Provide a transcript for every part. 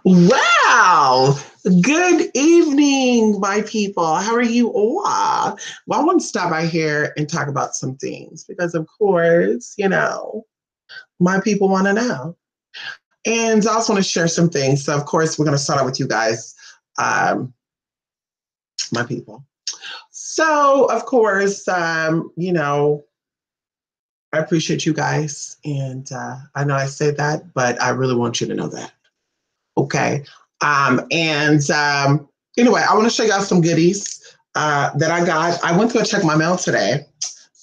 Wow. Good evening, my people. How are you all? Well, I want to stop by here and talk about some things because, of course, my people want to know. And I also want to share some things. So, of course, we're going to start out with you guys, my people. So, of course, I appreciate you guys. And I know I say that, but I really want you to know that. Okay. Anyway, I want to show y'all some goodies that I got. I went to go check my mail today,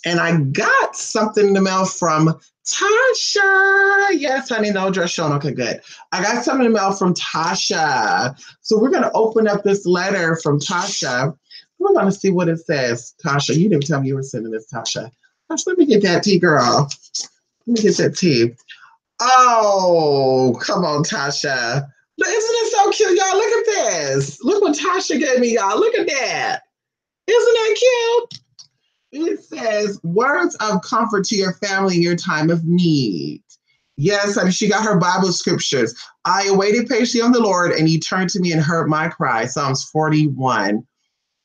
and I got something in the mail from Tasha. Yes, honey, no dress showing. Okay, good. I got something in the mail from Tasha. So we're going to open up this letter from Tasha. We're going to see what it says. Tasha, you didn't tell me you were sending this, Tasha. Tasha, let me get that tea, girl. Let me get that tea. Oh, come on, Tasha. Isn't it so cute, y'all? Look at this. Look what Tasha gave me, y'all. Look at that. Isn't that cute? It says, words of comfort to your family in your time of need. Yes, I mean, she got her Bible scriptures. I awaited patiently on the Lord, and he turned to me and heard my cry. Psalms 41.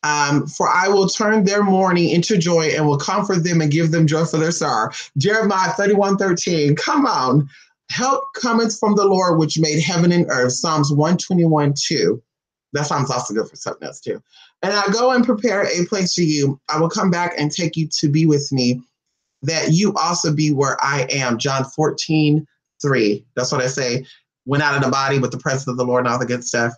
For I will turn their mourning into joy and will comfort them and give them joy for their sorrow. Jeremiah 31:13. Come on. Help cometh from the Lord, which made heaven and earth. Psalms 121:2. That sounds also good for something else too. And I go and prepare a place for you. I will come back and take you to be with me, that you also be where I am. John 14:3. That's what I say. Went out of the body with the presence of the Lord and all the good stuff.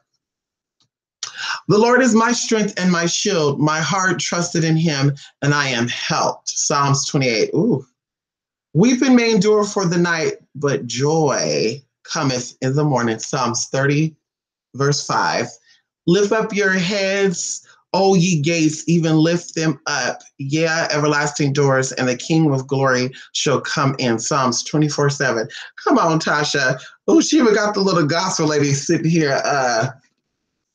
The Lord is my strength and my shield. My heart trusted in him, and I am helped. Psalms 28. Ooh. Weeping may endure for the night, but joy cometh in the morning. Psalms 30, verse 5. Lift up your heads, O ye gates, even lift them up. Yeah, everlasting doors, and the King of glory shall come in. Psalms 24:7. Come on, Tasha. Oh, she even got the little gospel lady sitting here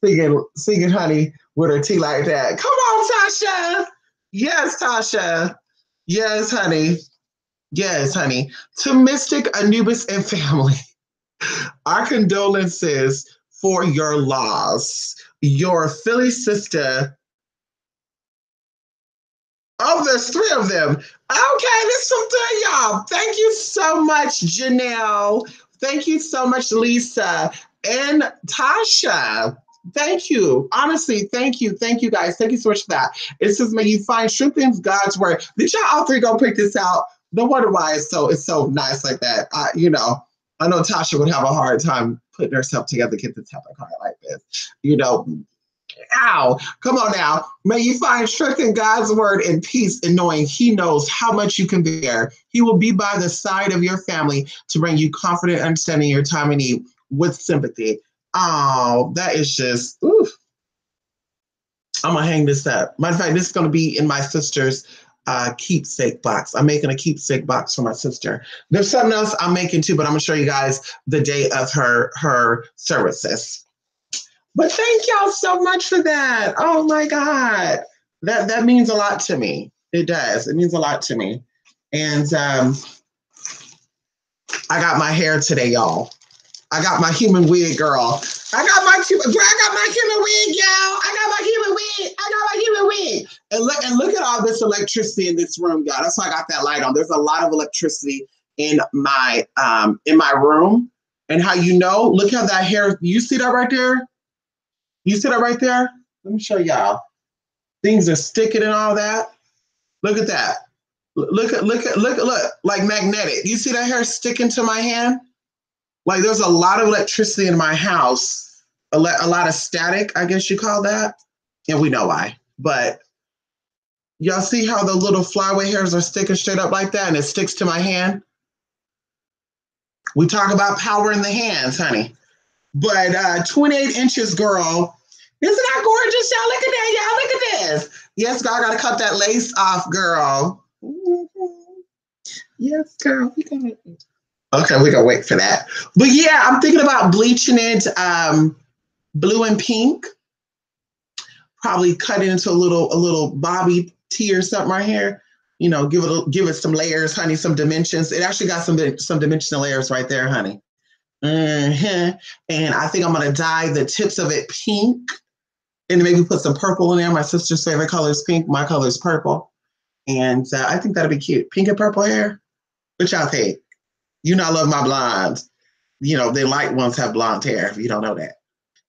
singing, honey, with her tea like that. Come on, Tasha. Yes, Tasha. Yes, honey. Yes, honey. To Mystic, Anubis, and family, our condolences for your loss. Your Philly sister. Oh, there's three of them. Okay, there's some three, y'all. Thank you so much, Janelle. Thank you so much, Lisa and Tasha. Thank you. Honestly, thank you. Thank you, guys. Thank you so much for that. It says, may you find strength in God's word. Did y'all all three go pick this out? No wonder why it's so nice like that. I know Tasha would have a hard time putting herself together to get the type of card like this. Ow, come on now. May you find strength in God's word and peace in knowing he knows how much you can bear. He will be by the side of your family to bring you confident understanding your time of need with sympathy. Oh, that is just, oof. I'm going to hang this up. Matter of fact, this is going to be in my sister's keepsake box. I'm making a keepsake box for my sister. There's something else I'm making too, but I'm going to show you guys the day of her services. But thank y'all so much for that. Oh my God. That means a lot to me. It does. It means a lot to me. And I got my hair today, y'all. I got my human wig, girl. I got my human wig, y'all. I got my human wig. And look at all this electricity in this room, y'all. That's why I got that light on. There's a lot of electricity in my room. And how look how that hair, you see that right there? You see that right there? Let me show y'all. Things are sticking and all that. Look at that. Look, like magnetic. You see that hair sticking to my hand? Like there's a lot of electricity in my house, a lot of static, I guess you call that. And we know why. But y'all see how the little flyaway hairs are sticking straight up like that and it sticks to my hand? We talk about power in the hands, honey. But 28 inches, girl. Isn't that gorgeous, y'all? Look at that, y'all. Look at this. Yes, girl, I got to cut that lace off, girl. Yes, girl. Okay, we're going to wait for that. But yeah, I'm thinking about bleaching it blue and pink. Probably cut it into a little bobby tee or something right here. Give it some layers, honey, some dimensions. It actually got some dimensional layers right there, honey. And I think I'm going to dye the tips of it pink and maybe put some purple in there. My sister's favorite color is pink. My color is purple. And I think that'll be cute. Pink and purple hair. What y'all think? You know I love my blondes. You know, the light ones have blonde hair, if you don't know that.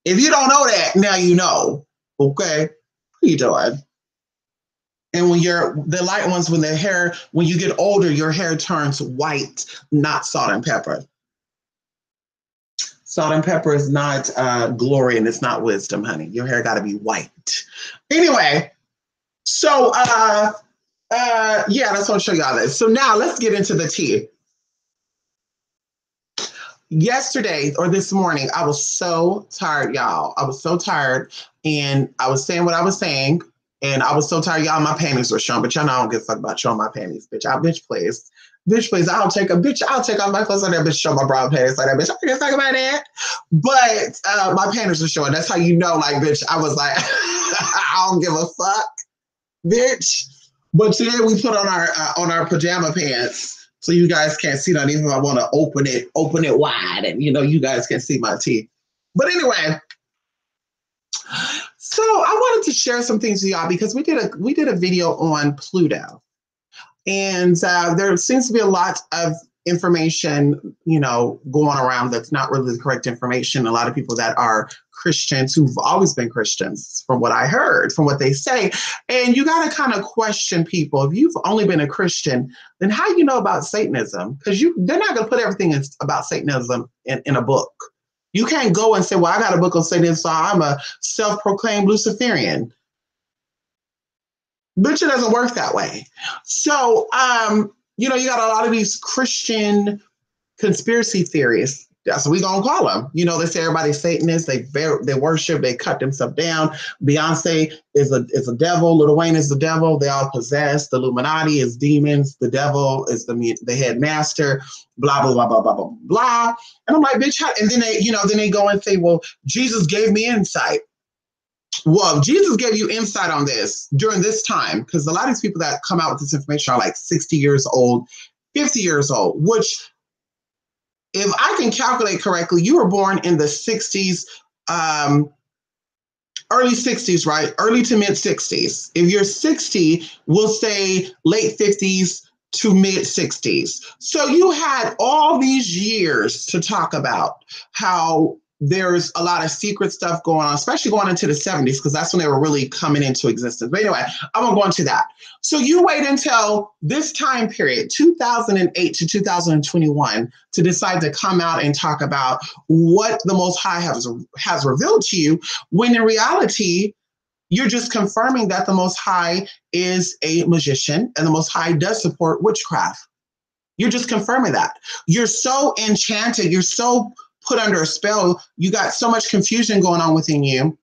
If you don't know that, now you know. Okay? What are you doing? And when the light ones, when you get older, your hair turns white, not salt and pepper. Salt and pepper is not glory and it's not wisdom, honey. Your hair got to be white. Anyway, so yeah, that's what I'll show y'all this. So now let's get into the tea. Yesterday or this morning, I was so tired, y'all. I was so tired, and I was saying what I was saying, and I was so tired, y'all. My panties were showing, but y'all know I don't give a fuck about showing my panties, bitch. Bitch, please. Bitch, please. I'll take off my clothes on that bitch, show my brown panties like that, bitch. I don't give a fuck about that. But my panties were showing. That's how you know, like, bitch, I was like, I don't give a fuck, bitch. But today we put on our pajama pants. So you guys can't see that even if I want to open it wide and, you know, you guys can see my teeth. But anyway, so I wanted to share some things with y'all because we did a video on Pluto. And there seems to be a lot of information, you know, going around that's not really the correct information. A lot of people that are Christians who've always been Christians, from what I heard, from what they say. And you got to kind of question people. If you've only been a Christian, then how do you know about Satanism? Because they're not going to put everything about Satanism in a book. You can't go and say, well, I got a book on Satanism, so I'm a self-proclaimed Luciferian. But it doesn't work that way. So, you know, you got a lot of these Christian conspiracy theories. That's what we gonna call them. You know, they say everybody's Satanist. They worship. They cut themselves down. Beyonce is a devil. Lil Wayne is the devil. They all possessed. The Illuminati is demons. The devil is the head master. Blah blah blah blah blah blah blah. And I'm like, bitch. And then they go and say, well, Jesus gave me insight. Well, Jesus gave you insight on this during this time, because a lot of these people that come out with this information are like 60 years old, 50 years old, which, if I can calculate correctly, you were born in the 60s, early 60s, right? Early to mid 60s. If you're 60, we'll say late 50s to mid 60s. So you had all these years to talk about how there's a lot of secret stuff going on, especially going into the 70s, because that's when they were really coming into existence. But anyway, I won't go into that. So you wait until this time period, 2008 to 2021, to decide to come out and talk about what the Most High has revealed to you, when in reality, you're just confirming that the Most High is a magician and the Most High does support witchcraft. You're just confirming that. You're so enchanted. You're so put under a spell. You got so much confusion going on within you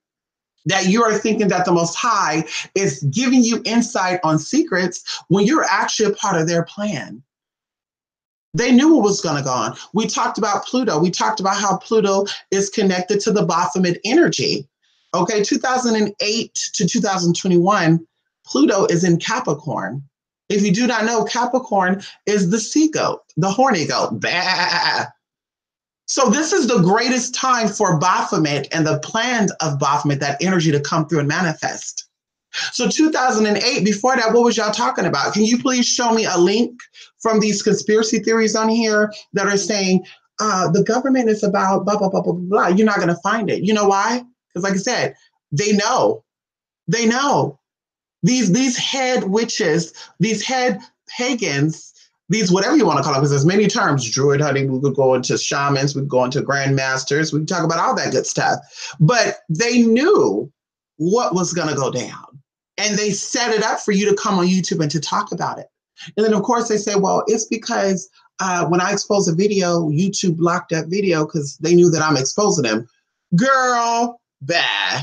that you are thinking that the Most High is giving you insight on secrets when you're actually a part of their plan. They knew what was going to go on. We talked about Pluto. We talked about how Pluto is connected to the Baphomet energy. Okay, 2008 to 2021, Pluto is in Capricorn. If you do not know, Capricorn is the sea goat, the horny goat. Bah. So this is the greatest time for Baphomet and the plans of Baphomet, that energy to come through and manifest. So 2008, before that, what was y'all talking about? Can you please show me a link from these conspiracy theories on here that are saying the government is about blah, blah, blah, blah, blah. You're not going to find it. You know why? Because like I said, they know. They know. These head witches, these head pagans, these whatever you want to call them, because there's many terms. Druid, honey, we could go into shamans, we could go into grandmasters, we can talk about all that good stuff. But they knew what was going to go down. And they set it up for you to come on YouTube and to talk about it. And then, of course, they say, well, it's because when I expose a video, YouTube blocked that video because they knew that I'm exposing them. Girl, bah.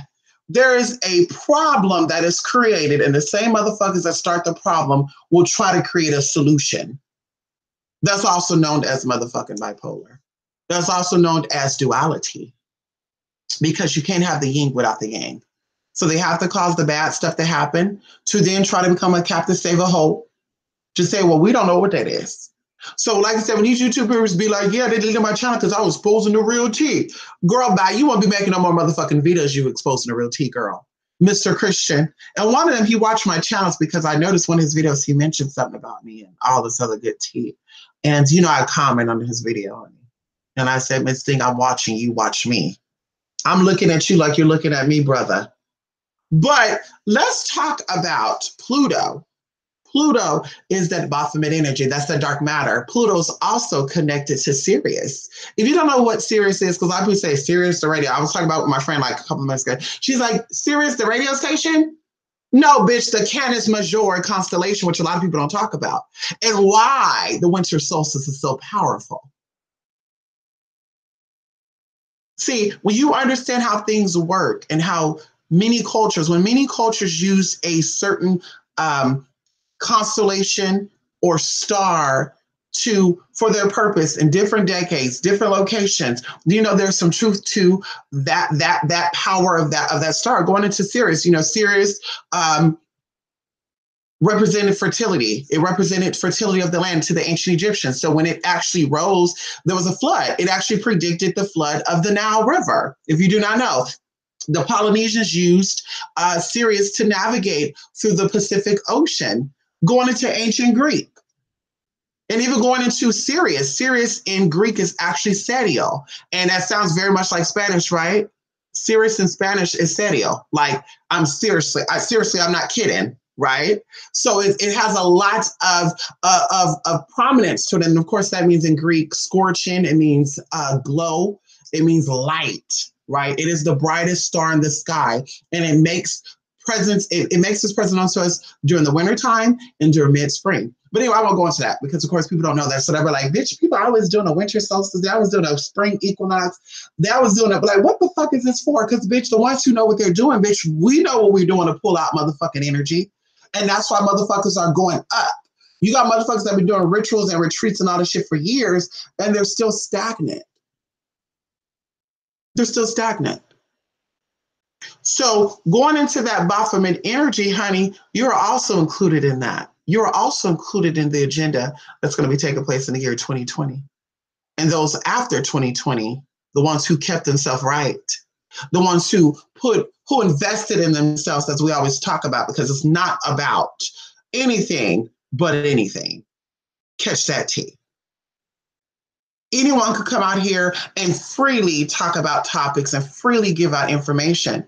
There is a problem that is created, and the same motherfuckers that start the problem will try to create a solution. That's also known as motherfucking bipolar. That's also known as duality, because you can't have the yin without the yang. So they have to cause the bad stuff to happen to then try to become a captive save a hope, to say, well, we don't know what that is. So, like I said, when these YouTubers be like, yeah, they deleted my channel because I was exposing the real tea. Girl, bye. You won't be making no more motherfucking videos you exposing the real tea, girl. Mr. Christian. And one of them, he watched my channels because I noticed one of his videos, he mentioned something about me and all this other good tea. And, I comment on his video. And I said, Miss Thing, I'm watching you, watch me. I'm looking at you like you're looking at me, brother. But let's talk about Pluto. Pluto is that Baphomet energy. That's the dark matter. Pluto's also connected to Sirius. If you don't know what Sirius is, because a lot of people say Sirius, the radio. I was talking about with my friend like a couple of minutes ago. She's like, Sirius, the radio station? No, bitch, the Canis Major constellation, which a lot of people don't talk about. And why the winter solstice is so powerful. See, when you understand how things work and how when many cultures use a certain constellation or star for their purpose in different decades, different locations, there's some truth to that power of that star going into Sirius. Sirius represented fertility. It represented fertility of the land to the ancient Egyptians. So when it actually rose, there was a flood. It actually predicted the flood of the Nile River. If you do not know, the Polynesians used Sirius to navigate through the Pacific Ocean, going into ancient Greek. And even going into Sirius. Sirius in Greek is actually Setial. And that sounds very much like Spanish, right? Sirius in Spanish is Setial. Like, I'm not kidding, right? So it has a lot of prominence to it. And of course, that means in Greek, scorching, it means glow, it means light, right? It is the brightest star in the sky. And it makes its presence on us during the wintertime and during mid-spring. But anyway, I won't go into that because, of course, people don't know that. So they were like, bitch, people are always doing a winter solstice. They always doing a spring equinox. They always doing it. But like, what the fuck is this for? Because, bitch, the ones who know what they're doing, bitch, we know what we're doing to pull out motherfucking energy. And that's why motherfuckers are going up. You got motherfuckers that have been doing rituals and retreats and all this shit for years, and they're still stagnant. They're still stagnant. So going into that Baphomet energy, honey, you're also included in that. You're also included in the agenda that's going to be taking place in the year 2020. And those after 2020, the ones who kept themselves right, the ones who invested in themselves, as we always talk about, because it's not about anything but anything. Catch that tea. Anyone could come out here and freely talk about topics and freely give out information.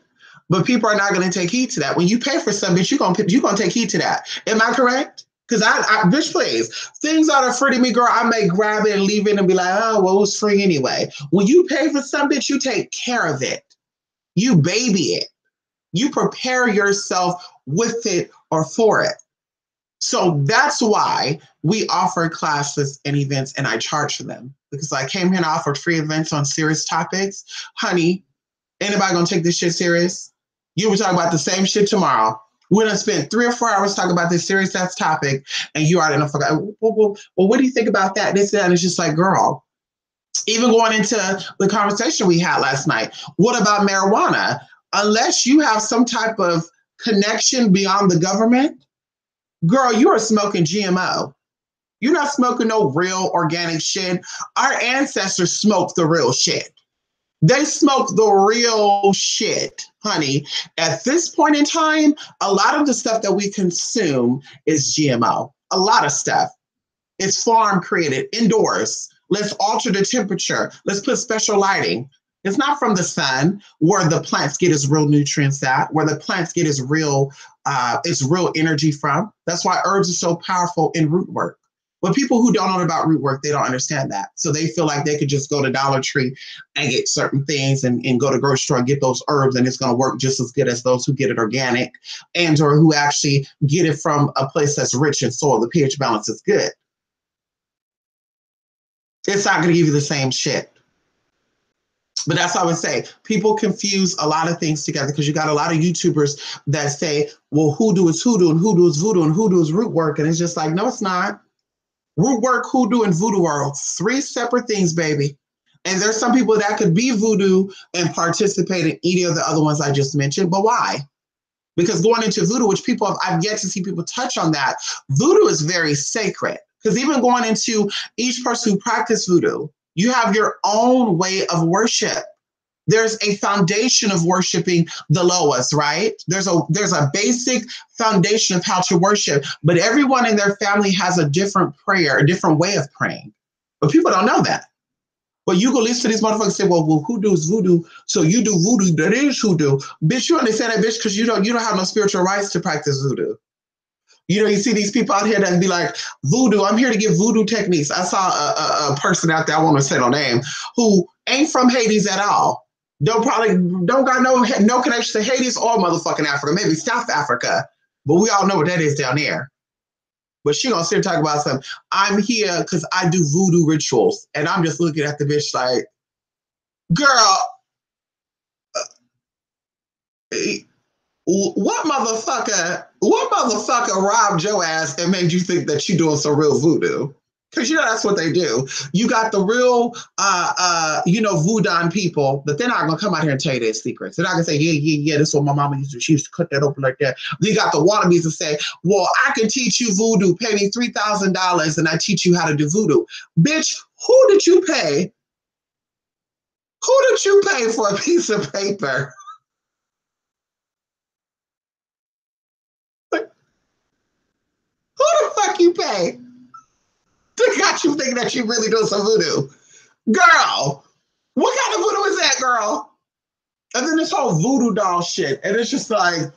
But people are not going to take heed to that. When you pay for something, you're going to take heed to that. Am I correct? Because bitch, please, things that are free to me, girl, I may grab it and leave it and be like, oh, well, it was free anyway. When you pay for something, you take care of it. You baby it. You prepare yourself with it or for it. So that's why we offer classes and events and I charge for them. Because I came here and offered free events on serious topics. Honey, anybody going to take this shit serious? You were talking about the same shit tomorrow. We're going to spend 3 or 4 hours talking about this serious ass topic, and you already know. Well, what do you think about that? This, that. And it's just like, girl, even going into the conversation we had last night, what about marijuana? Unless you have some type of connection beyond the government, girl, you are smoking GMO. You're not smoking no real organic shit. Our ancestors smoked the real shit. They smoked the real shit, honey. At this point in time, a lot of the stuff that we consume is GMO. A lot of stuff. It's farm created, indoors. Let's alter the temperature. Let's put special lighting. It's not from the sun where the plants get its real nutrients at, where the plants get its real energy from. That's why herbs are so powerful in root work. But people who don't know about root work, they don't understand that. So they feel like they could just go to Dollar Tree and get certain things and go to grocery store and get those herbs and it's going to work just as good as those who get it organic and or who actually get it from a place that's rich in soil. The pH balance is good. It's not going to give you the same shit. But that's how I would say. People confuse a lot of things together because you got a lot of YouTubers that say, well, hoodoo is hoodoo and hoodoo is voodoo and hoodoo is root work. And it's just like, no, it's not. Root work, hoodoo, and voodoo are 3 separate things, baby. And there's some people that could be voodoo and participate in any of the other ones I just mentioned. But why? Because going into voodoo, which I've yet to see people touch on that, voodoo is very sacred. Because even going into each person who practice voodoo, you have your own way of worship. There's a foundation of worshiping the Loas, right? There's a basic foundation of how to worship, but everyone in their family has a different prayer, a different way of praying. But people don't know that. But you go listen to these motherfuckers say, well, hoodoo is voodoo, so you do voodoo, that is hoodoo. Bitch, you understand that, bitch, because you don't have no spiritual rights to practice voodoo. You know, you see these people out here that be like, voodoo, I'm here to give voodoo techniques. I saw a person out there, I won't say no name, who ain't from Hades at all. Don't got no connection to Hades or motherfucking Africa, maybe South Africa. But we all know what that is down there. But she gonna sit and talk about something. I'm here because I do voodoo rituals. And I'm just looking at the bitch like, girl, what motherfucker robbed your ass and made you think that you doing some real voodoo? Because you know that's what they do. You got the real voodoo people, but they're not gonna come out here and tell you their secrets. They're not gonna say, yeah, this is what my mama used to. She used to cut that open like that. Then you got the wannabes that say, well, I can teach you voodoo. Pay me $3,000 and I teach you how to do voodoo. Bitch, who did you pay? Who did you pay for a piece of paper? Who the fuck you pay? They got you thinking that you really doing some voodoo. Girl, what kind of voodoo is that, girl? And then this whole voodoo doll shit. And it's just like,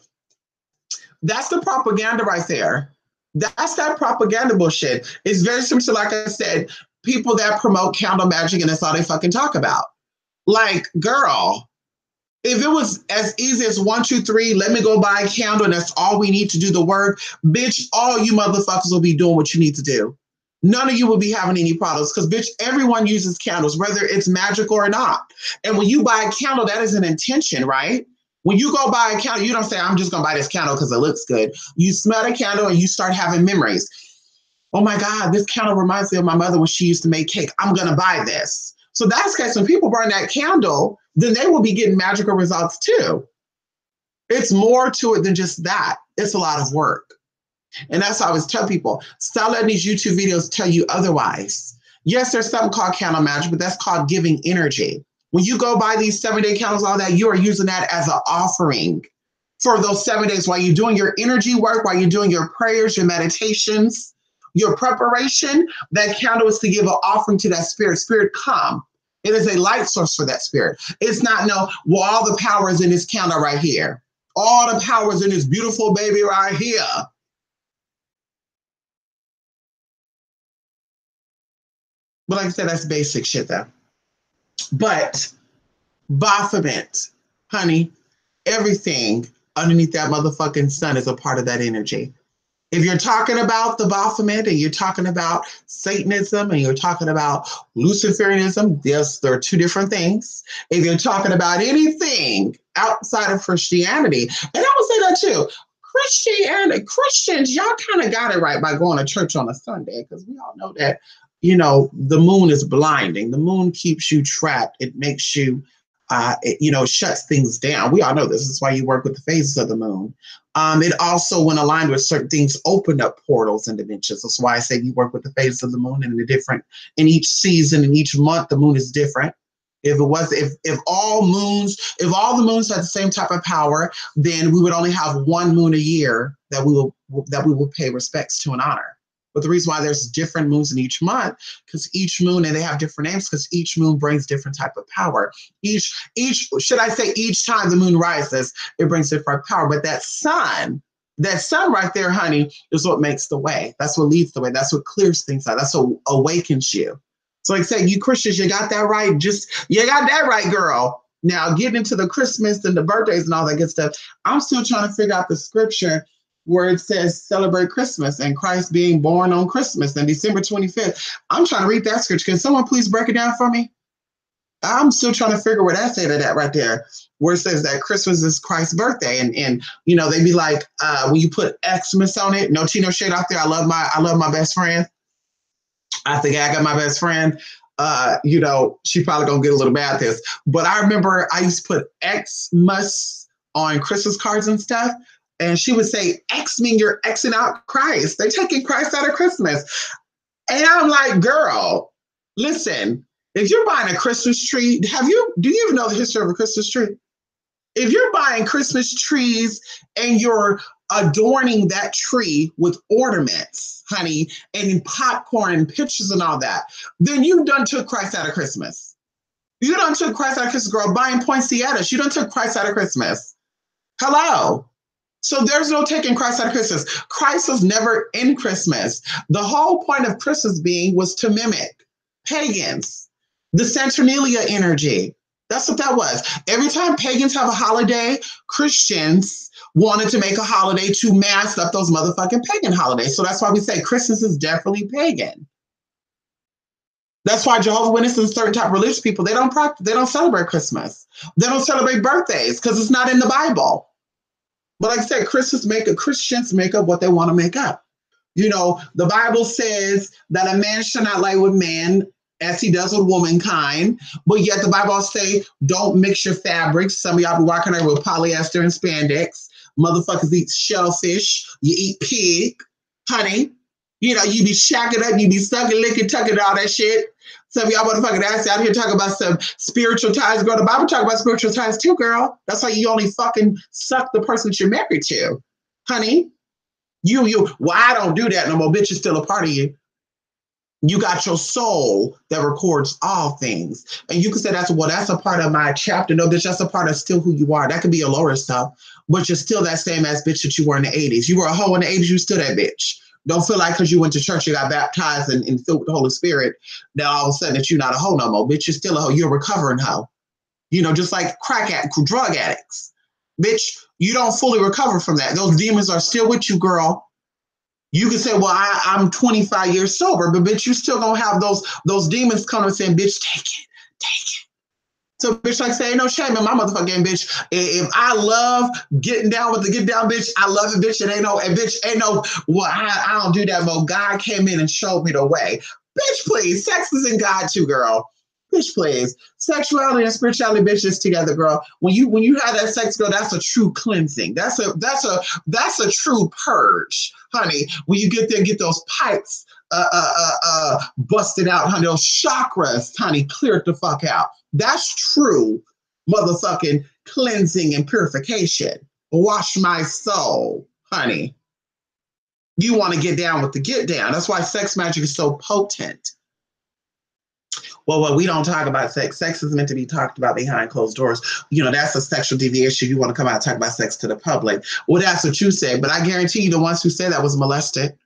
that's the propaganda right there. That's that propaganda bullshit. It's very similar to, like I said, people that promote candle magic and that's all they fucking talk about. Like, girl, if it was as easy as 1, 2, 3, let me go buy a candle and that's all we need to do the work, bitch, all you motherfuckers will be doing what you need to do. None of you will be having any problems because, bitch, everyone uses candles, whether it's magical or not. And when you buy a candle, that is an intention, right? When you go buy a candle, you don't say, I'm just going to buy this candle because it looks good. You smell a candle and you start having memories. Oh my God, this candle reminds me of my mother when she used to make cake. I'm going to buy this. So that's because when people burn that candle, then they will be getting magical results too. It's more to it than just that. It's a lot of work. And that's why I always tell people, stop letting these YouTube videos tell you otherwise. Yes, there's something called candle magic, but that's called giving energy. When you go buy these 7-day candles, all that, you are using that as an offering for those 7 days while you're doing your energy work, while you're doing your prayers, your meditations, your preparation. That candle is to give an offering to that spirit. Spirit, come. It is a light source for that spirit. It's not, no, well, all the power is in this candle right here. All the power is in this beautiful baby right here. But like I said, that's basic shit though. But Baphomet, honey, everything underneath that motherfucking sun is a part of that energy. If you're talking about the Baphomet and you're talking about Satanism and you're talking about Luciferianism, yes, there are two different things. If you're talking about anything outside of Christianity, and I would say that too, Christians, y'all kind of got it right by going to church on a Sunday because we all know that, the moon is blinding. The moon keeps you trapped. It makes you, it shuts things down. We all know this. This is why you work with the phases of the moon. It also, when aligned with certain things, open up portals and dimensions. That's why I say you work with the phases of the moon and in each season, in each month, the moon is different. If all the moons had the same type of power, then we would only have one moon a year that we will pay respects to and honor. But the reason why there's different moons in each month, because each moon, and they have different names, because each moon brings different type of power. Each time the moon rises, it brings different power. But that sun right there, honey, is what makes the way. That's what leads the way. That's what clears things out. That's what awakens you. So like I said, you Christians, you got that right. You got that right, girl. Now, getting into the Christmas and the birthdays and all that good stuff, I'm still trying to figure out the scripture where it says celebrate Christmas and Christ being born on Christmas and December 25th. I'm trying to read that scripture. Can someone please break it down for me? I'm still trying to figure where that said it at right there, where it says that Christmas is Christ's birthday. And they be like, when you put Xmas on it, no tea, no shade out there. I love my best friend. I think I got my best friend. She probably gonna get a little bad at this. But I remember I used to put Xmas on Christmas cards and stuff. And she would say, X mean you're Xing out Christ. They're taking Christ out of Christmas. And I'm like, girl, listen, if you're buying a Christmas tree, do you even know the history of a Christmas tree? If you're buying Christmas trees and you're adorning that tree with ornaments, honey, and popcorn and pictures and all that, then you done took Christ out of Christmas. You done took Christ out of Christmas, girl. Buying poinsettias, you done took Christ out of Christmas. Hello. So there's no taking Christ out of Christmas. Christ was never in Christmas. The whole point of Christmas being was to mimic pagans, the Saturnalia energy. That's what that was. Every time pagans have a holiday, Christians wanted to make a holiday to mask up those motherfucking pagan holidays. So that's why we say Christmas is definitely pagan. That's why Jehovah's Witnesses and certain type of religious people, they don't celebrate Christmas. They don't celebrate birthdays because it's not in the Bible. But like I said, Christians make up what they want to make up. You know, the Bible says that a man shall not lie with man as he does with womankind, but yet the Bible say don't mix your fabrics. Some of y'all be walking around with polyester and spandex. Motherfuckers eat shellfish. You eat pig, honey. You know, you be shacking up, you be sucking, licking, tucking, all that shit. Some of y'all motherfucking ass out here talking about some spiritual ties, girl. The Bible talk about spiritual ties too, girl. That's why you only fucking suck the person that you're married to, honey. Well, I don't do that no more. Bitch is still a part of you. You got your soul that records all things. And you can say that's a part of my chapter. No, bitch, that's a part of still who you are. That could be your lower stuff, but you're still that same ass bitch that you were in the 80s. You were a hoe in the 80s, you still that bitch. Don't feel like because you went to church, you got baptized and filled with the Holy Spirit, that all of a sudden that you're not a hoe no more. Bitch, you're still a hoe. You're a recovering hoe. You know, just like drug addicts. Bitch, you don't fully recover from that. Those demons are still with you, girl. You can say, well, I'm 25 years sober, but bitch, you still gonna have those demons coming and saying, bitch, take it. So bitch, like say, ain't no shame in my motherfucking game, bitch. If I love getting down with the get down, bitch, I love it, bitch. Well, I don't do that, Mo. God came in and showed me the way. Bitch, please. Sex is in God too, girl. Bitch, please. Sexuality and spirituality, bitch, is together, girl. When you have that sex, girl, that's a true cleansing. That's a true purge, honey. When you get there, get those pipes busted out, honey. Those chakras, honey, cleared the fuck out. That's true motherfucking cleansing and purification. Wash my soul, honey. You want to get down with the get down. That's why sex magic is so potent. Well, we don't talk about sex. Sex is meant to be talked about behind closed doors. You know, that's a sexual deviation. You want to come out and talk about sex to the public. Well, that's what you say. But I guarantee you the ones who say that was molested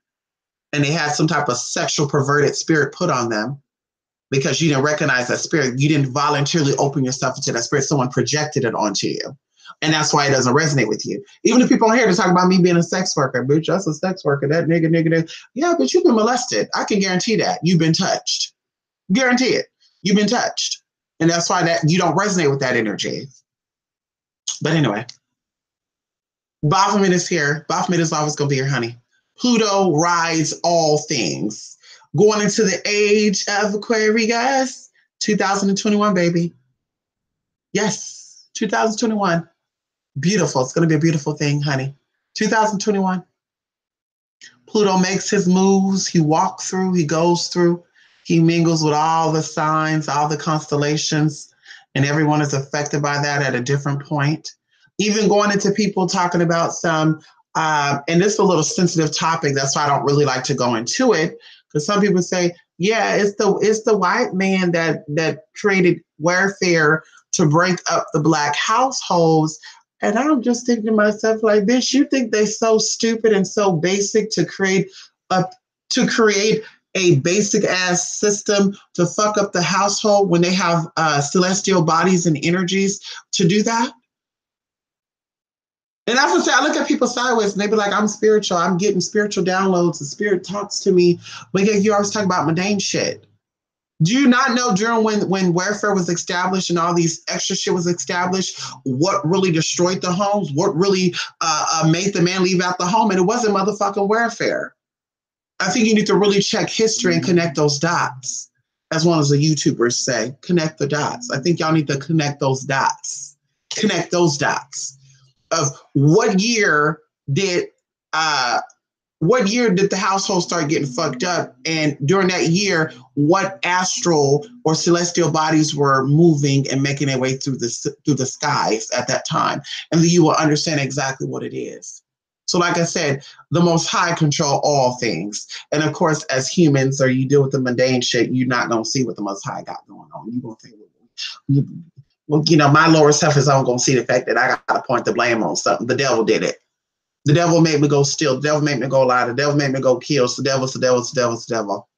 and they had some type of sexual perverted spirit put on them because you didn't recognize that spirit. You didn't voluntarily open yourself into that spirit. Someone projected it onto you. And that's why it doesn't resonate with you. Even if people are here to talk about me being a sex worker, bitch, that's a sex worker, that nigga. Yeah, but you've been molested. I can guarantee that. You've been touched. Guarantee it. You've been touched. And that's why that you don't resonate with that energy. But anyway, Baphomet is here. Baphomet is always going to be here, honey. Pluto rides all things. Going into the age of Aquarius, 2021, baby. Yes, 2021. Beautiful. It's going to be a beautiful thing, honey. 2021. Pluto makes his moves. He walks through. He goes through. He mingles with all the signs, all the constellations, and everyone is affected by that at a different point. Even going into people talking about some, and this is a little sensitive topic. That's why I don't really like to go into it, because some people say, yeah, it's the white man that created warfare to break up the Black households. And I'm just thinking to myself, like, bitch, you think they so stupid and so basic to create a basic ass system to fuck up the household when they have celestial bodies and energies to do that? And that's what I look at people sideways and they be like, I'm spiritual. I'm getting spiritual downloads. The spirit talks to me. But yeah, you always talk about mundane shit. Do you not know during when welfare was established and all these extra shit was established, what really destroyed the homes? What really made the man leave out the home? And it wasn't motherfucking welfare. I think you need to really check history and connect those dots. As one of the YouTubers say, connect the dots. I think y'all need to connect those dots. Connect those dots of what year did what year did the household start getting fucked up? And during that year, what astral or celestial bodies were moving and making their way through the skies at that time? And then you will understand exactly what it is. So, like I said, the Most High control all things. And of course, as humans, or you deal with the mundane shit, you're not gonna see what the Most High got going on. You're gonna think, well, my lower self is all gonna see the fact that I gotta point the blame on something. The devil did it. The devil made me go steal. The devil made me go lie. The devil made me go kill. It's the devil, it's the devil, it's the devil, it's the devil.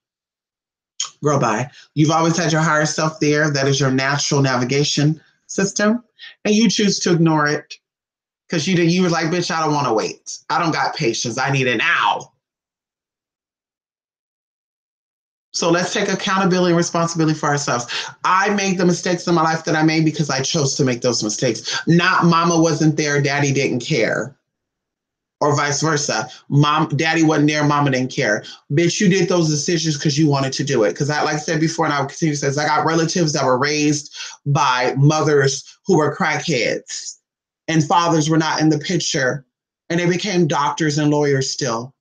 Girl, bye. You've always had your higher self there. That is your natural navigation system. And you choose to ignore it because you were like, bitch, I don't want to wait. I don't got patience. I need an now. So let's take accountability and responsibility for ourselves. I made the mistakes in my life that I made because I chose to make those mistakes. Not mama wasn't there, daddy didn't care. Or vice versa. Daddy wasn't there, mama didn't care. Bitch, you did those decisions because you wanted to do it. Because like I said before, and I will continue to say, I got relatives that were raised by mothers who were crackheads, and fathers were not in the picture, and they became doctors and lawyers still.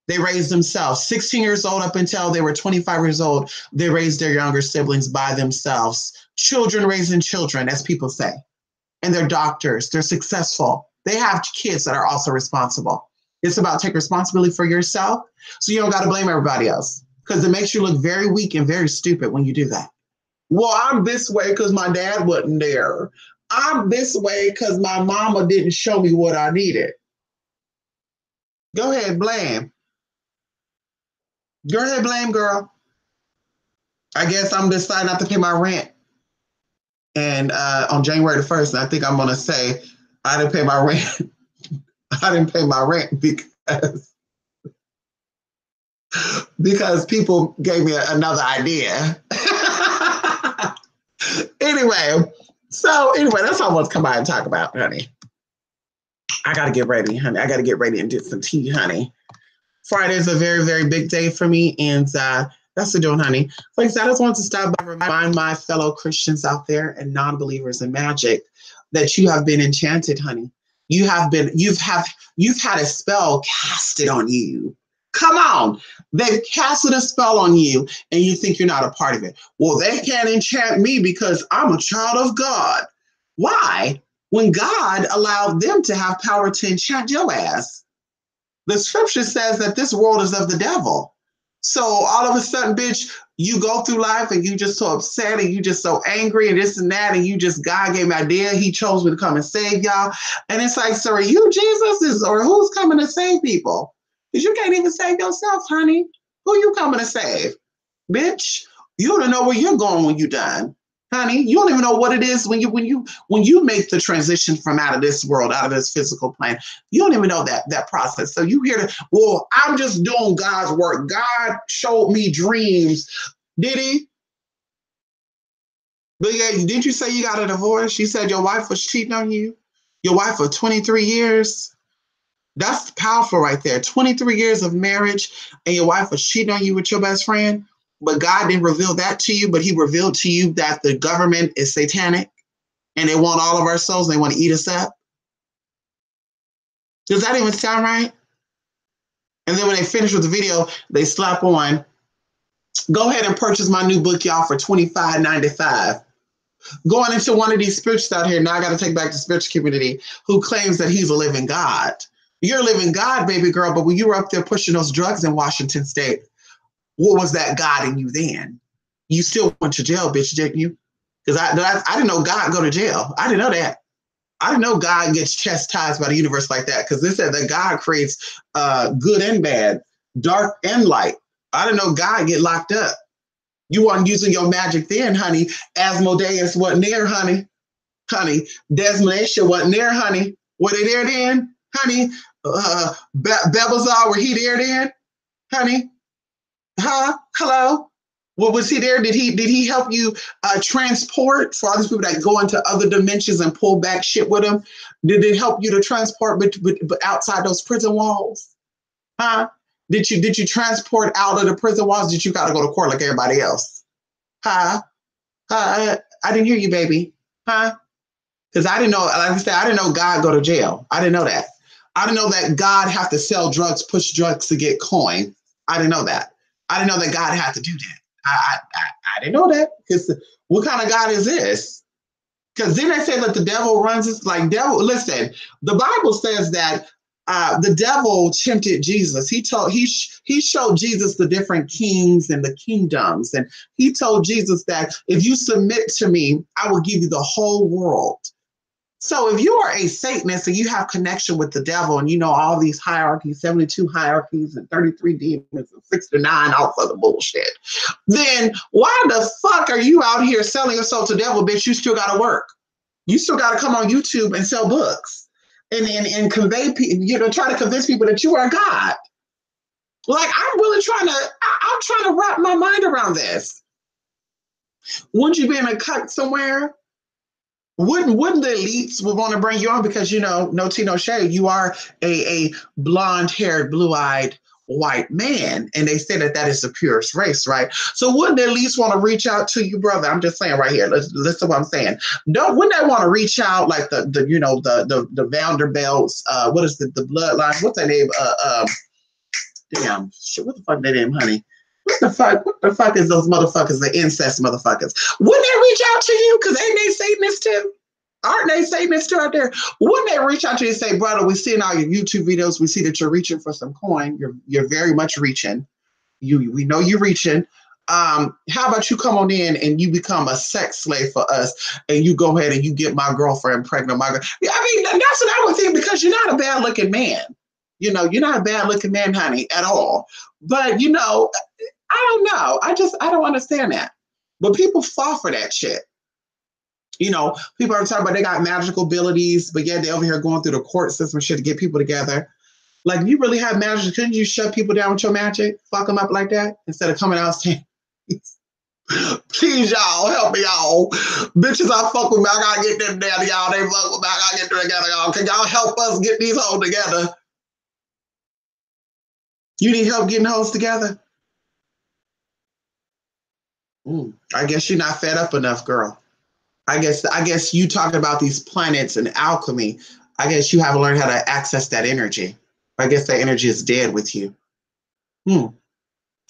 They raised themselves. 16 years old up until they were 25 years old, they raised their younger siblings by themselves. Children raising children, as people say. And they're doctors. They're successful. They have kids that are also responsible. It's about taking responsibility for yourself so you don't got to blame everybody else, because it makes you look very weak and very stupid when you do that. Well, I'm this way because my dad wasn't there. I'm this way because my mama didn't show me what I needed. Go ahead, blame. Go ahead, blame, girl. I guess I'm deciding not to pay my rent. And on January the 1st, I think I'm going to say I didn't pay my rent. I didn't pay my rent because people gave me another idea. Anyway, that's all I want to come by and talk about, honey. I got to get ready, honey. I got to get ready and do some tea, honey. Friday is a very, very big day for me, and that's the deal, honey. Like I said, I just wanted to stop by and remind my fellow Christians out there and non-believers in magic that you have been enchanted, honey. You've had a spell casted on you. Come on. They've casted a spell on you and you think you're not a part of it. Well, they can't enchant me because I'm a child of God. Why? When God allowed them to have power to enchant your ass. The scripture says that this world is of the devil. So all of a sudden, bitch, you go through life and you just so upset and you just so angry and this and that, and you just, God gave me an idea. He chose me to come and save y'all. And it's like, sir, are you Jesus? Or who's coming to save people? Because you can't even save yourself, honey. Who you coming to save? Bitch, you don't know where you're going when you're done. Honey, you don't even know what it is when you make the transition from out of this world, out of this physical plane. You don't even know that process. So you hear well, I'm just doing God's work. God showed me dreams. Did he? But yeah, didn't you say you got a divorce? You said your wife was cheating on you? Your wife for 23 years? That's powerful right there. 23 years of marriage and your wife was cheating on you with your best friend? But God didn't reveal that to you, but he revealed to you that the government is satanic and they want all of our souls. They want to eat us up. Does that even sound right? And then when they finish with the video, they slap on, go ahead and purchase my new book, y'all, for $25.95. Going into one of these spirituals out here, now I got to take back the spiritual community, who claims that he's a living God. You're a living God, baby girl, but when you were up there pushing those drugs in Washington State, what was that God in you then? You still went to jail, bitch, didn't you? Because I didn't know God go to jail. I didn't know that. I didn't know God gets chastised by the universe like that, because they said that God creates good and bad, dark and light. I didn't know God get locked up. You weren't using your magic then, honey. Asmodeus wasn't there, honey. Honey, Desmond Asher wasn't there, honey. Were they there then, honey? Bebelzar, were he there then, honey? Huh? Hello? Well, was he there? Did he help you transport for all these people that go into other dimensions and pull back shit with them? Did it help you to transport but outside those prison walls? Huh? Did you transport out of the prison walls? Did you got to go to court like everybody else? Huh? I didn't hear you, baby. Huh? Because I didn't know, like I said, I didn't know God go to jail. I didn't know that. I didn't know that God have to sell drugs, push drugs to get coin. I didn't know that. I didn't know that God had to do that. I didn't know that. Because what kind of God is this? Because then they say that the devil runs this like devil. Listen, the Bible says that the devil tempted Jesus. He showed Jesus the different kings and the kingdoms, and he told Jesus that if you submit to me, I will give you the whole world. So if you are a Satanist and you have connection with the devil and you know all these hierarchies, 72 hierarchies and 33 demons and 69 all other bullshit, then why the fuck are you out here selling yourself to the devil, bitch? You still gotta work. You still gotta come on YouTube and sell books and convey people, try to convince people that you are God. Like I'm trying to wrap my mind around this. Wouldn't you be in a cut somewhere? Wouldn't the elites would want to bring you on because no tea, no shade. You are a blonde-haired, blue-eyed white man, and they say that is the purest race, right? So wouldn't they at least want to reach out to you, brother? I'm just saying right here. Listen to what I'm saying. Wouldn't they want to reach out like the Vanderbilts? What is the bloodline? What's their name? Damn shit. What the fuck their name, honey? What the fuck? What the fuck is those motherfuckers? The incest motherfuckers. Wouldn't they reach out to you? Because ain't they Satanists too? Aren't they Satanists too out there? Wouldn't they reach out to you and say, brother, we see in all your YouTube videos, we see that you're reaching for some coin. You're very much reaching. We know you're reaching. How about you come on in and you become a sex slave for us and you go ahead and you get my girlfriend pregnant. I mean, that's what I would think because you're not a bad looking man. You're not a bad looking man, honey, at all. But, I don't know. I don't understand that. But people fall for that shit. People are talking about they got magical abilities, but yet they're over here going through the court system shit to get people together. Like, if you really have magic, couldn't you shut people down with your magic? Fuck them up like that? Instead of coming out saying, please, y'all, help me, y'all. Bitches, I fuck with me. I gotta get them together, y'all. They fuck with me. I gotta get them together, y'all. Can y'all help us get these hoes together? You need help getting hoes together? I guess you're not fed up enough, girl. I guess you talking about these planets and alchemy. I guess you haven't learned how to access that energy. I guess that energy is dead with you.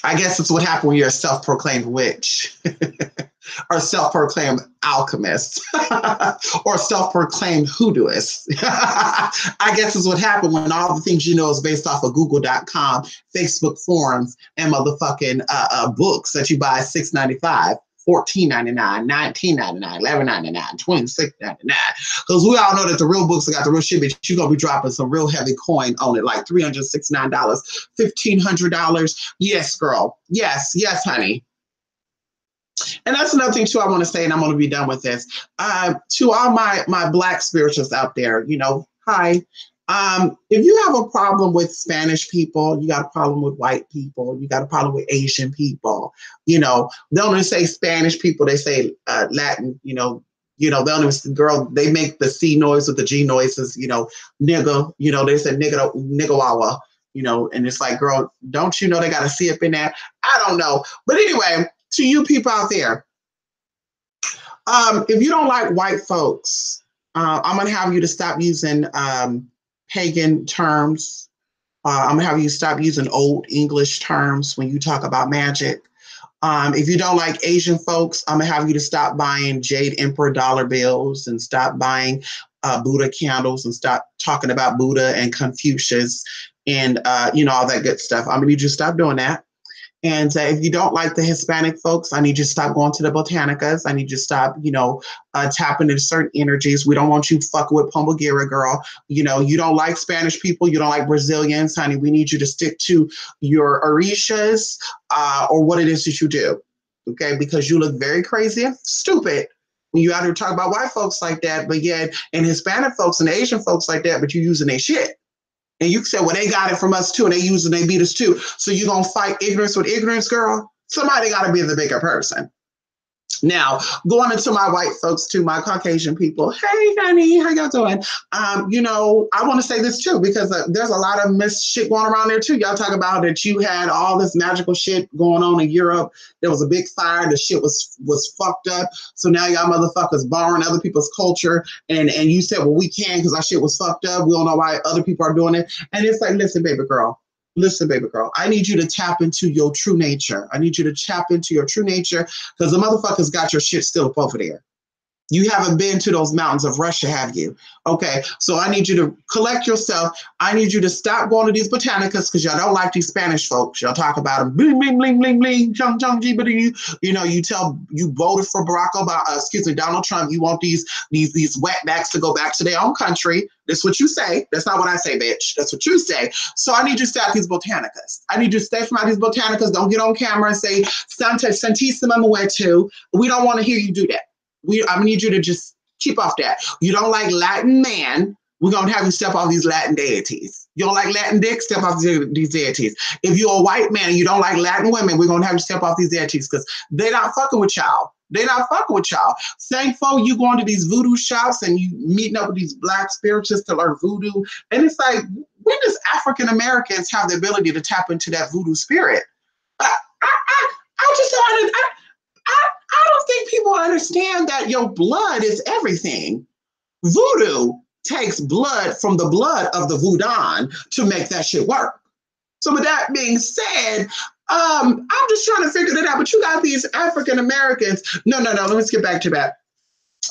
I guess it's what happened when you're a self-proclaimed witch or self-proclaimed alchemist or self-proclaimed hoodooist. I guess it's what happened when all the things you know is based off of Google.com, Facebook forums, and motherfucking books that you buy $6.95. $14.99, $19.99, $11.99, $26.99. Because we all know that the real books got the real shit, but you're going to be dropping some real heavy coin on it, like $369, $1,500. Yes, girl. Yes, honey. And that's another thing, too, I want to say, and I'm going to be done with this. To all my Black spiritualists out there, hi. If you have a problem with Spanish people, you got a problem with white people, you got a problem with Asian people, they don't even say Spanish people, they say Latin, they don't even, they make the C noise with the G noises, nigga, they say nigga, and it's like, girl, don't you know they got a C up in there? I don't know. But anyway, to you people out there, if you don't like white folks, I'm going to have you to stop using pagan terms. I'm gonna have you stop using old English terms when you talk about magic. If you don't like Asian folks, I'm gonna have you to stop buying Jade Emperor dollar bills and stop buying Buddha candles and stop talking about Buddha and Confucius and all that good stuff. I'm gonna need you to stop doing that. And if you don't like the Hispanic folks, I need you to stop going to the botanicas. I need you to stop, tapping into certain energies. We don't want you fucking with Pombagira, girl. You don't like Spanish people. You don't like Brazilians, honey. We need you to stick to your Orishas or what it is that you do, okay? Because you look very crazy and stupid when you out here talking about white folks like that, but yet, and Hispanic folks and Asian folks like that, but you using their shit. And you say, well, they got it from us too, and they use it, they beat us too. So you gonna fight ignorance with ignorance, girl? Somebody gotta be the bigger person. Now, going into my white folks too, my Caucasian people, hey, honey, how y'all doing? I want to say this too, because there's a lot of mis shit going around there too. Y'all talk about that you had all this magical shit going on in Europe. There was a big fire. The shit was fucked up. So now y'all motherfuckers borrowing other people's culture. And you said, well, we can because our shit was fucked up. We don't know why other people are doing it. And it's like, listen, baby girl. Listen, baby girl, I need you to tap into your true nature. I need you to tap into your true nature because the motherfuckers got your shit still up over there. You haven't been to those mountains of Russia, have you? Okay, so I need you to collect yourself. I need you to stop going to these botanicas because y'all don't like these Spanish folks. Y'all talk about them, bling, bling, bling, bling, bling, chung, chung, jibbity. You voted for Donald Trump. You want these wetbacks to go back to their own country. That's what you say. That's not what I say, bitch. That's what you say. So I need you to stay at these botanicas. I need you to stay from out these botanicas. Don't get on camera and say, Santissima Muerto. We don't want to hear you do that. I need you to just keep off that. You don't like Latin man, we're going to have you step off these Latin deities. You don't like Latin dick, step off these deities. If you're a white man and you don't like Latin women, we're going to have you step off these deities because they're not fucking with y'all. They're not fucking with y'all. Same phone, you going to these voodoo shops and you meeting up with these black spiritists to learn voodoo. And it's like, when does African Americans have the ability to tap into that voodoo spirit? I don't think people understand that your blood is everything. Voodoo takes blood from the blood of the voodoo to make that shit work. So with that being said, I'm just trying to figure that out. But you got these African Americans. No. Let me skip back to that.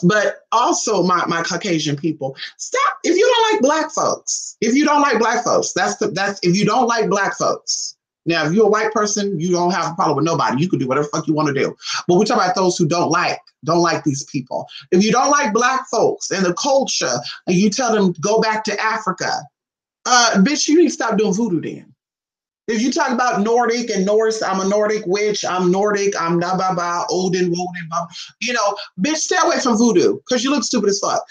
But also my Caucasian people, stop. If you don't like black folks, that's if you don't like black folks. Now, if you're a white person, you don't have a problem with nobody. You can do whatever the fuck you want to do. But we're talking about those who don't like these people. If you don't like black folks and the culture, and you tell them go back to Africa, bitch, you need to stop doing voodoo then. If you talk about Nordic and Norse, I'm a Nordic witch, I'm Nordic, I'm Odin, blah, bitch, stay away from voodoo because you look stupid as fuck.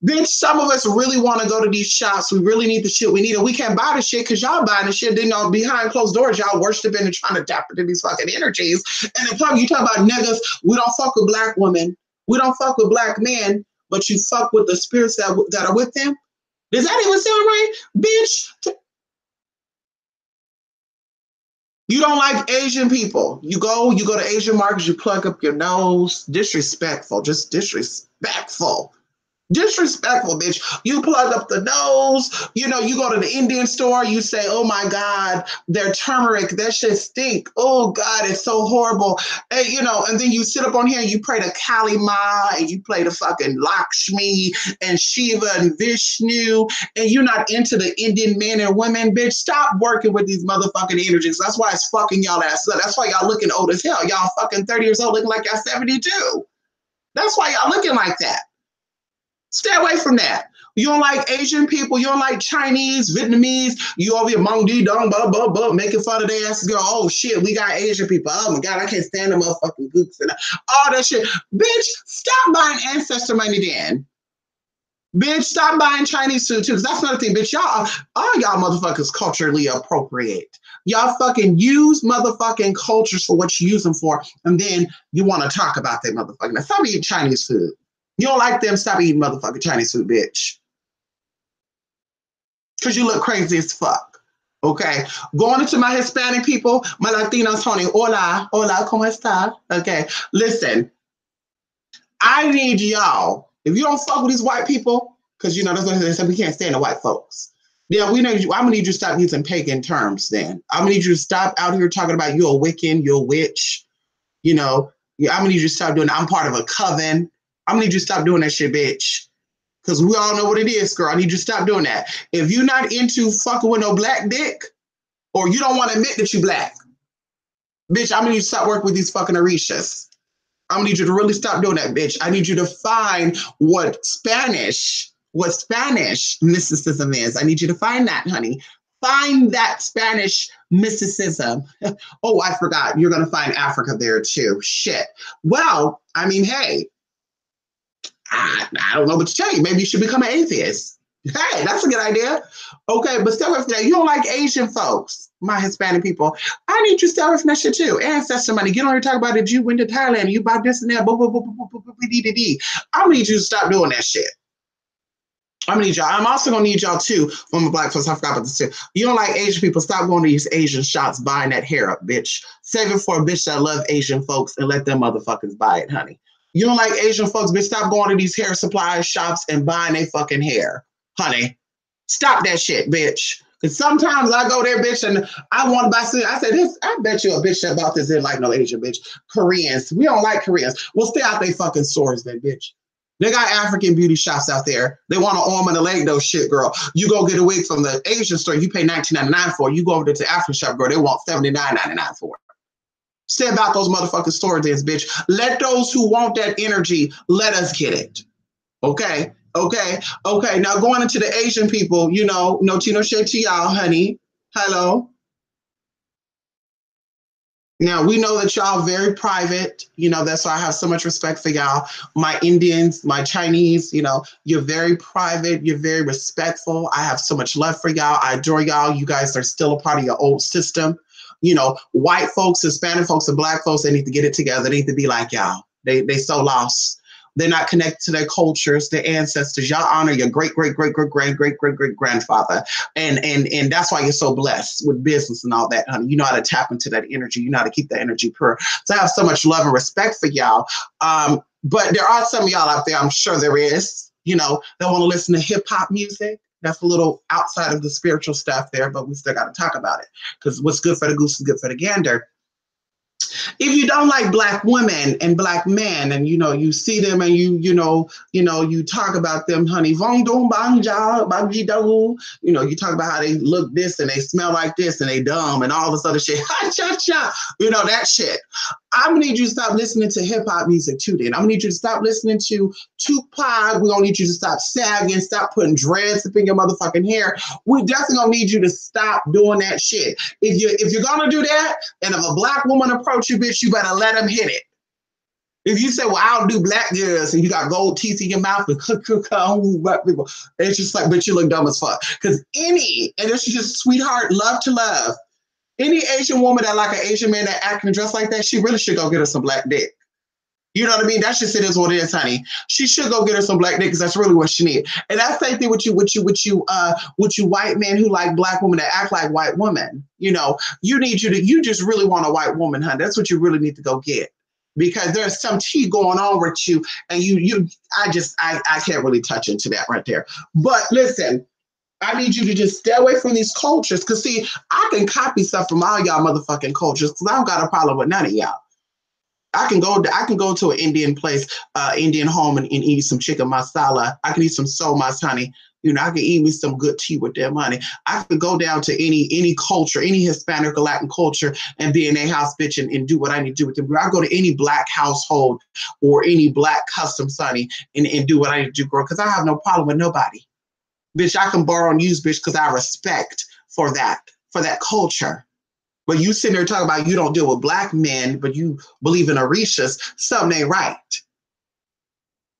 Bitch, some of us really want to go to these shops. We really need the shit we need, and we can't buy the shit because y'all buying the shit. Then behind closed doors, y'all worshiping and trying to tap into these fucking energies. And then you talk about niggas, we don't fuck with black women, we don't fuck with black men, but you fuck with the spirits that are with them. Does that even sound right, bitch? You don't like Asian people. You go to Asian markets, you plug up your nose. Disrespectful, just disrespectful. Disrespectful, bitch. You plug up the nose. You go to the Indian store. You say, oh my God, their turmeric, that shit stink. Oh God, it's so horrible. And, and then you sit up on here and you pray to Kali Ma and you play the fucking Lakshmi and Shiva and Vishnu. And you're not into the Indian men and women, bitch. Stop working with these motherfucking energies. That's why it's fucking y'all ass up. That's why y'all looking old as hell. Y'all fucking 30 years old looking like y'all 72. That's why y'all looking like that. Stay away from that. You don't like Asian people. You don't like Chinese, Vietnamese. You over here, mong di dong, blah, blah, blah, making fun of their asses. Go, oh shit, we got Asian people. Oh my God, I can't stand them motherfucking gooks and all that shit. Bitch, stop buying ancestor money then. Bitch, stop buying Chinese food too. Because that's another thing, bitch. All y'all motherfuckers culturally appropriate. Y'all fucking use motherfucking cultures for what you use them for. And then you want to talk about that motherfucking. Now, stop eating Chinese food. You don't like them, stop eating motherfucking Chinese food, bitch. Because you look crazy as fuck. Okay? Going into my Hispanic people, my Latinos, honey, hola, ¿cómo está? Okay, listen. I need y'all, if you don't fuck with these white people, because that's what they said, we can't stand the white folks. Yeah, I'm gonna need you to stop using pagan terms then. I'm gonna need you to stop out here talking about you're a Wiccan, you're a witch. I'm gonna need you to stop doing that. I'm part of a coven. I'm gonna need you to stop doing that shit, bitch. Because we all know what it is, girl. I need you to stop doing that. If you're not into fucking with no black dick, or you don't want to admit that you black, bitch, I'm gonna need you to stop working with these fucking Orishas. I'm gonna need you to really stop doing that, bitch. I need you to find what Spanish mysticism is. I need you to find that, honey. Find that Spanish mysticism. Oh, I forgot. You're gonna find Africa there too. Shit. Well, I mean, hey. I don't know what to tell you. Maybe you should become an atheist. Hey, that's a good idea. Okay, but stay away from that. You don't like Asian folks, my Hispanic people. I need you to stay away from that shit too. Ancestor money. Get on here talk about it. You went to Thailand. You bought this and that. I need you to stop doing that shit. I'm gonna need y'all. I'm also gonna need y'all too. From the black folks, I forgot about this too. You don't like Asian people? Stop going to these Asian shops buying that hair up, bitch. Save it for a bitch that love Asian folks and let them motherfuckers buy it, honey. You don't like Asian folks, bitch? Stop going to these hair supply shops and buying their fucking hair, honey. Stop that shit, bitch. Because sometimes I go there, bitch, and I want to buy something. I said, this, I bet you a bitch that bought this didn't like no Asian bitch. Koreans. We don't like Koreans. Well, stay out they fucking stores then, bitch. They got African beauty shops out there. They want an arm and a leg, though, shit, girl. You go get a wig from the Asian store, you pay $19.99 for it. You go over to the African shop, girl, they want $79.99 for it. Stay about those motherfucking stores, bitch. Let those who want that energy, let us get it. Okay? Okay? Okay. Now going into the Asian people, you know, no chino shade to y'all, honey. Hello. Now, we know that y'all very private. You know, that's why I have so much respect for y'all. My Indians, my Chinese, you know, you're very private. You're very respectful. I have so much love for y'all. I adore y'all. You guys are still a part of your old system. You know, white folks, Hispanic folks, and black folks, they need to get it together. They need to be like y'all. They so lost. They're not connected to their cultures, their ancestors. Y'all honor your great, great, great, great, great, great, great, great grandfather. And that's why you're so blessed with business and all that, honey. You know how to tap into that energy. You know how to keep that energy pure. So I have so much love and respect for y'all. But there are some of y'all out there, I'm sure there is, you know, that want to listen to hip hop music. That's a little outside of the spiritual stuff there, but we still got to talk about it because what's good for the goose is good for the gander. If you don't like black women and black men, and you know you see them and you talk about them, honey, you know, you talk about how they look this and they smell like this and they dumb and all this other shit, you know that shit. I'm gonna need you to stop listening to hip hop music too. Then I'm gonna need you to stop listening to Tupac. We're gonna need you to stop sagging, stop putting dreads up in your motherfucking hair. We definitely gonna need you to stop doing that shit. If you're gonna do that, and if a black woman approach you, bitch, you better let them hit it. If you say, well, I don't do black girls, and you got gold teeth in your mouth and black people, it's just like, bitch, you look dumb as fuck. Because and this is just sweetheart, love to love. Any Asian woman that like an Asian man that act and dress like that, she really should go get her some black dick. You know what I mean? That just it is what it is, honey. She should go get her some black dick because that's really what she needs. And that's the same thing with you white men who like black women that act like white women. You know, you just really want a white woman, honey. That's what you really need to go get. Because there's some tea going on with you, and I can't really touch into that right there. But listen, I need you to just stay away from these cultures. Because, see, I can copy stuff from all y'all motherfucking cultures because I don't got a problem with none of y'all. I can go to an Indian place, Indian home and eat some chicken masala. I can eat some soul mas, honey. You know, I can eat me some good tea with them, honey. I could go down to any culture, any Hispanic or Latin culture and be in their house, bitch, and do what I need to do with them. I go to any black household or any black custom, honey, and do what I need to do, girl, because I have no problem with nobody. Bitch, I can borrow and use, bitch, because I respect for that culture. But you sitting there talking about you don't deal with black men, but you believe in Orishas, something ain't right.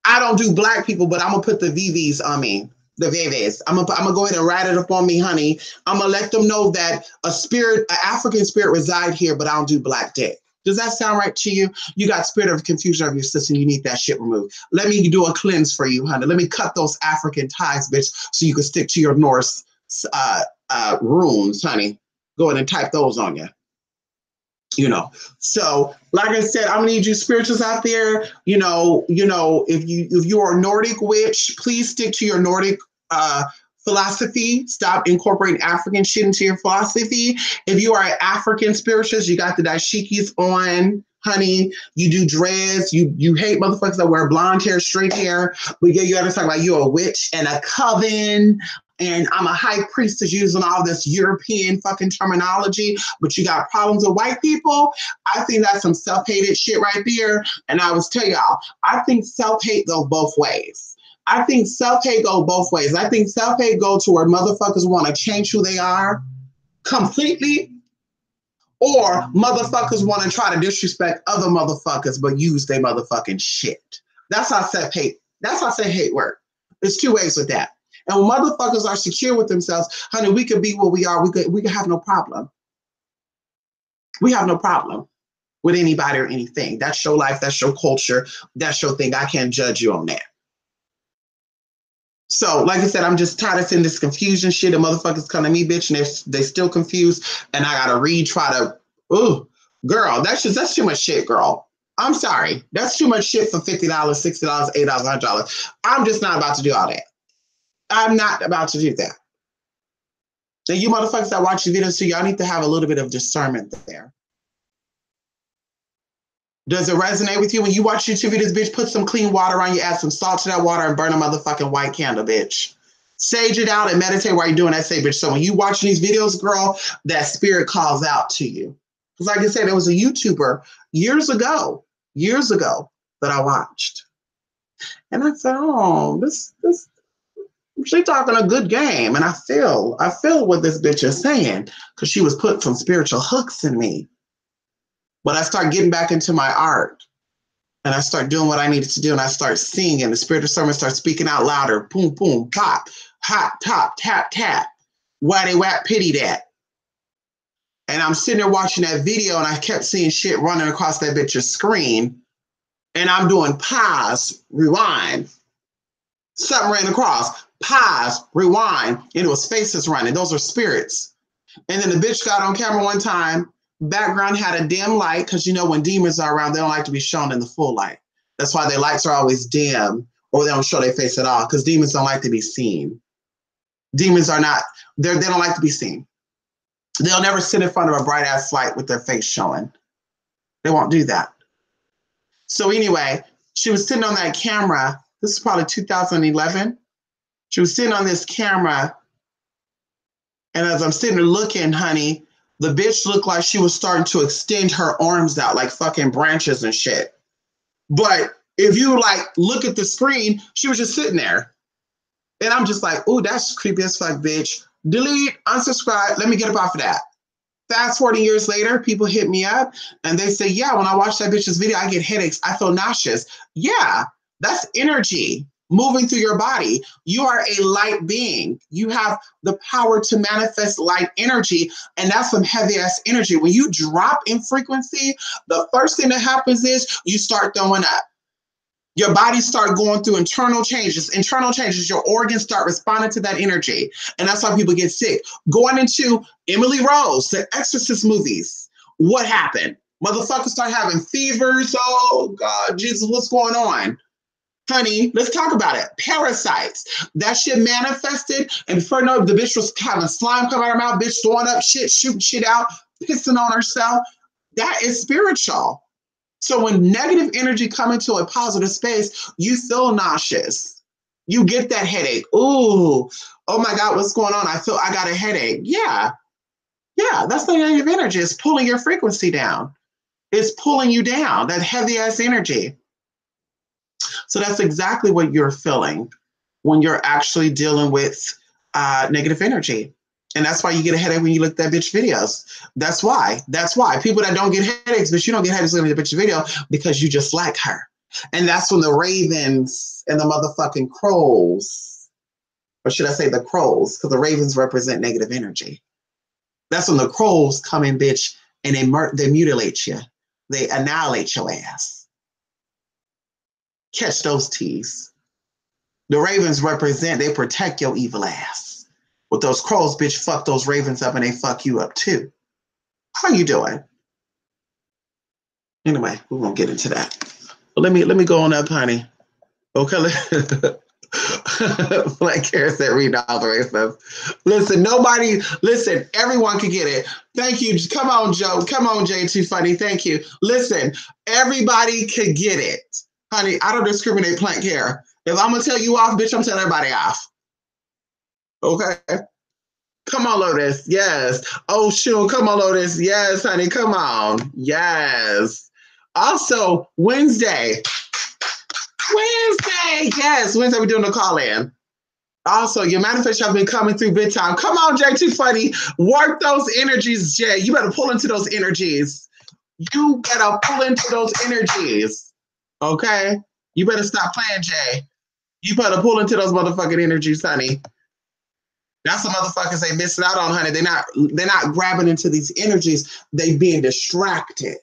I don't do black people, but I'm going to put the VVs on me, the VVs. I'm gonna go ahead and write it up on me, honey. I'm going to let them know that an African spirit reside here, but I don't do black dick. Does that sound right to you? You got spirit of confusion of your system. You need that shit removed. Let me do a cleanse for you, honey. Let me cut those African ties, bitch, so you can stick to your Norse runes, honey. Go ahead and type those on you. You know, so like I said, I'm gonna need you spirituals out there. You know, if you're a Nordic witch, please stick to your Nordic philosophy. Stop incorporating African shit into your philosophy. If you are an African spiritualist, you got the dashikis on, honey. You do dreads. You hate motherfuckers that wear blonde hair, straight hair. But yeah, you gotta talk about you're a witch and a coven. And I'm a high priestess using all this European fucking terminology, but you got problems with white people. I think that's some self-hated shit right there. And I was tell y'all, I think self-hate goes both ways. I think self-hate go both ways. I think self-hate go to where motherfuckers want to change who they are completely, or motherfuckers want to try to disrespect other motherfuckers but use their motherfucking shit. That's how self-hate. That's how self-hate work. There's two ways with that. And when motherfuckers are secure with themselves, honey, we could be what we are. We could have no problem. We have no problem with anybody or anything. That's your life. That's your culture. That's your thing. I can't judge you on that. So, like I said, I'm just tired of seeing this confusion shit. And motherfuckers come to me, bitch, and they still confused. And I gotta try to, ooh, girl, that's too much shit, girl. I'm sorry. That's too much shit for $50, $60, $8, $100. I'm just not about to do all that. I'm not about to do that. And you motherfuckers that watch the videos too, y'all need to have a little bit of discernment there. Does it resonate with you? When you watch YouTube videos, bitch, put some clean water on you, add some salt to that water, and burn a motherfucking white candle, bitch. Sage it out and meditate while you're doing that, say, bitch. So when you watch these videos, girl, that spirit calls out to you. Because like I said, there was a YouTuber years ago that I watched. And I said, oh, this she talking a good game. And I feel what this bitch is saying, because she was putting some spiritual hooks in me. But I start getting back into my art, and I start doing what I needed to do, and I start singing. The spirit of summer starts speaking out louder. Boom, boom, pop, hot, top, tap, tap. Waddy, wap, pity that. And I'm sitting there watching that video, and I kept seeing shit running across that bitch's screen. And I'm doing pause, rewind. Something ran across. Pause, rewind. And it was faces running. Those are spirits. And then the bitch got on camera one time. Background had a dim light, because you know when demons are around, they don't like to be shown in the full light. That's why their lights are always dim, or they don't show their face at all, because demons don't like to be seen. Demons are not, they don't like to be seen. They'll never sit in front of a bright ass light with their face showing. They won't do that. So anyway, she was sitting on that camera. This is probably 2011. She was sitting on this camera, and as I'm sitting there looking, honey, the bitch looked like she was starting to extend her arms out like fucking branches and shit. But if you like look at the screen, she was just sitting there. And I'm just like, ooh, that's creepy as fuck, bitch. Delete, unsubscribe, let me get up off of that. Fast 40 years later, people hit me up and they say, yeah, when I watch that bitch's video, I get headaches, I feel nauseous. Yeah, that's energy moving through your body. You are a light being. You have the power to manifest light energy, and that's some heavy ass energy. When you drop in frequency, the first thing that happens is you start throwing up. Your body start going through internal changes. Your organs start responding to that energy. And that's why people get sick. Going into Emily Rose, the Exorcist movies, what happened? Motherfuckers start having fevers. Oh God, Jesus, what's going on? Honey, let's talk about it. Parasites. That shit manifested, and before no, the bitch was having slime come out of her mouth, bitch throwing up shit, shooting shit out, pissing on herself. That is spiritual. So when negative energy come into a positive space, you feel nauseous. You get that headache. Ooh, oh my God, what's going on? I got a headache. Yeah, that's the negative energy. It's pulling your frequency down. It's pulling you down, that heavy ass energy. So that's exactly what you're feeling when you're actually dealing with negative energy. And that's why you get a headache when you look at that bitch videos. That's why. People that don't get headaches, but you don't get headaches looking at the bitch video because you just like her. And that's when the ravens and the motherfucking crows, or should I say the crows, because the ravens represent negative energy. That's when the crows come in, bitch, and they mutilate you. They annihilate your ass. Catch those T's. The ravens they protect your evil ass. With those crows, bitch, fuck those ravens up and they fuck you up too. How you doing? Anyway, we won't get into that. But let me go on up, honey. Okay. Like Kara said, read all the way stuff. Listen, everyone can get it. Thank you. Come on, Joe. Come on, Jay. Too funny. Thank you. Listen, everybody can get it. Honey, I don't discriminate, plant care. If I'm going to tell you off, bitch, I'm telling everybody off. Okay? Come on, Lotus. Yes. Oh, shoot. Come on, Lotus. Yes, honey. Come on. Yes. Also, Wednesday. Yes, Wednesday we're doing the call-in. Also, your manifestation has been coming through big time. Come on, Jay. Too funny. Work those energies, Jay. You better pull into those energies. Okay? You better stop playing, Jay. You better pull into those motherfucking energies, honey. That's the motherfuckers they missing out on, honey. They're not grabbing into these energies. They being distracted.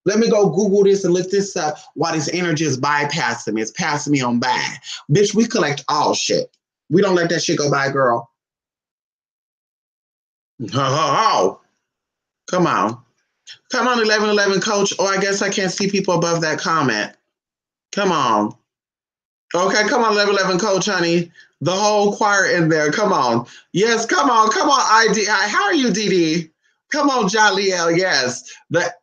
Let me go Google this and look this up while this energy is bypassing me. It's passing me on by. Bitch, we collect all shit. We don't let that shit go by, girl. Oh, come on. Come on, 1111 coach. Or I guess I can't see people above that comment. Come on. Okay, come on, 1111 coach, honey. The whole choir in there. Come on. Yes, come on. Come on, ID. How are you, DD? Come on, Jaliel. Yes.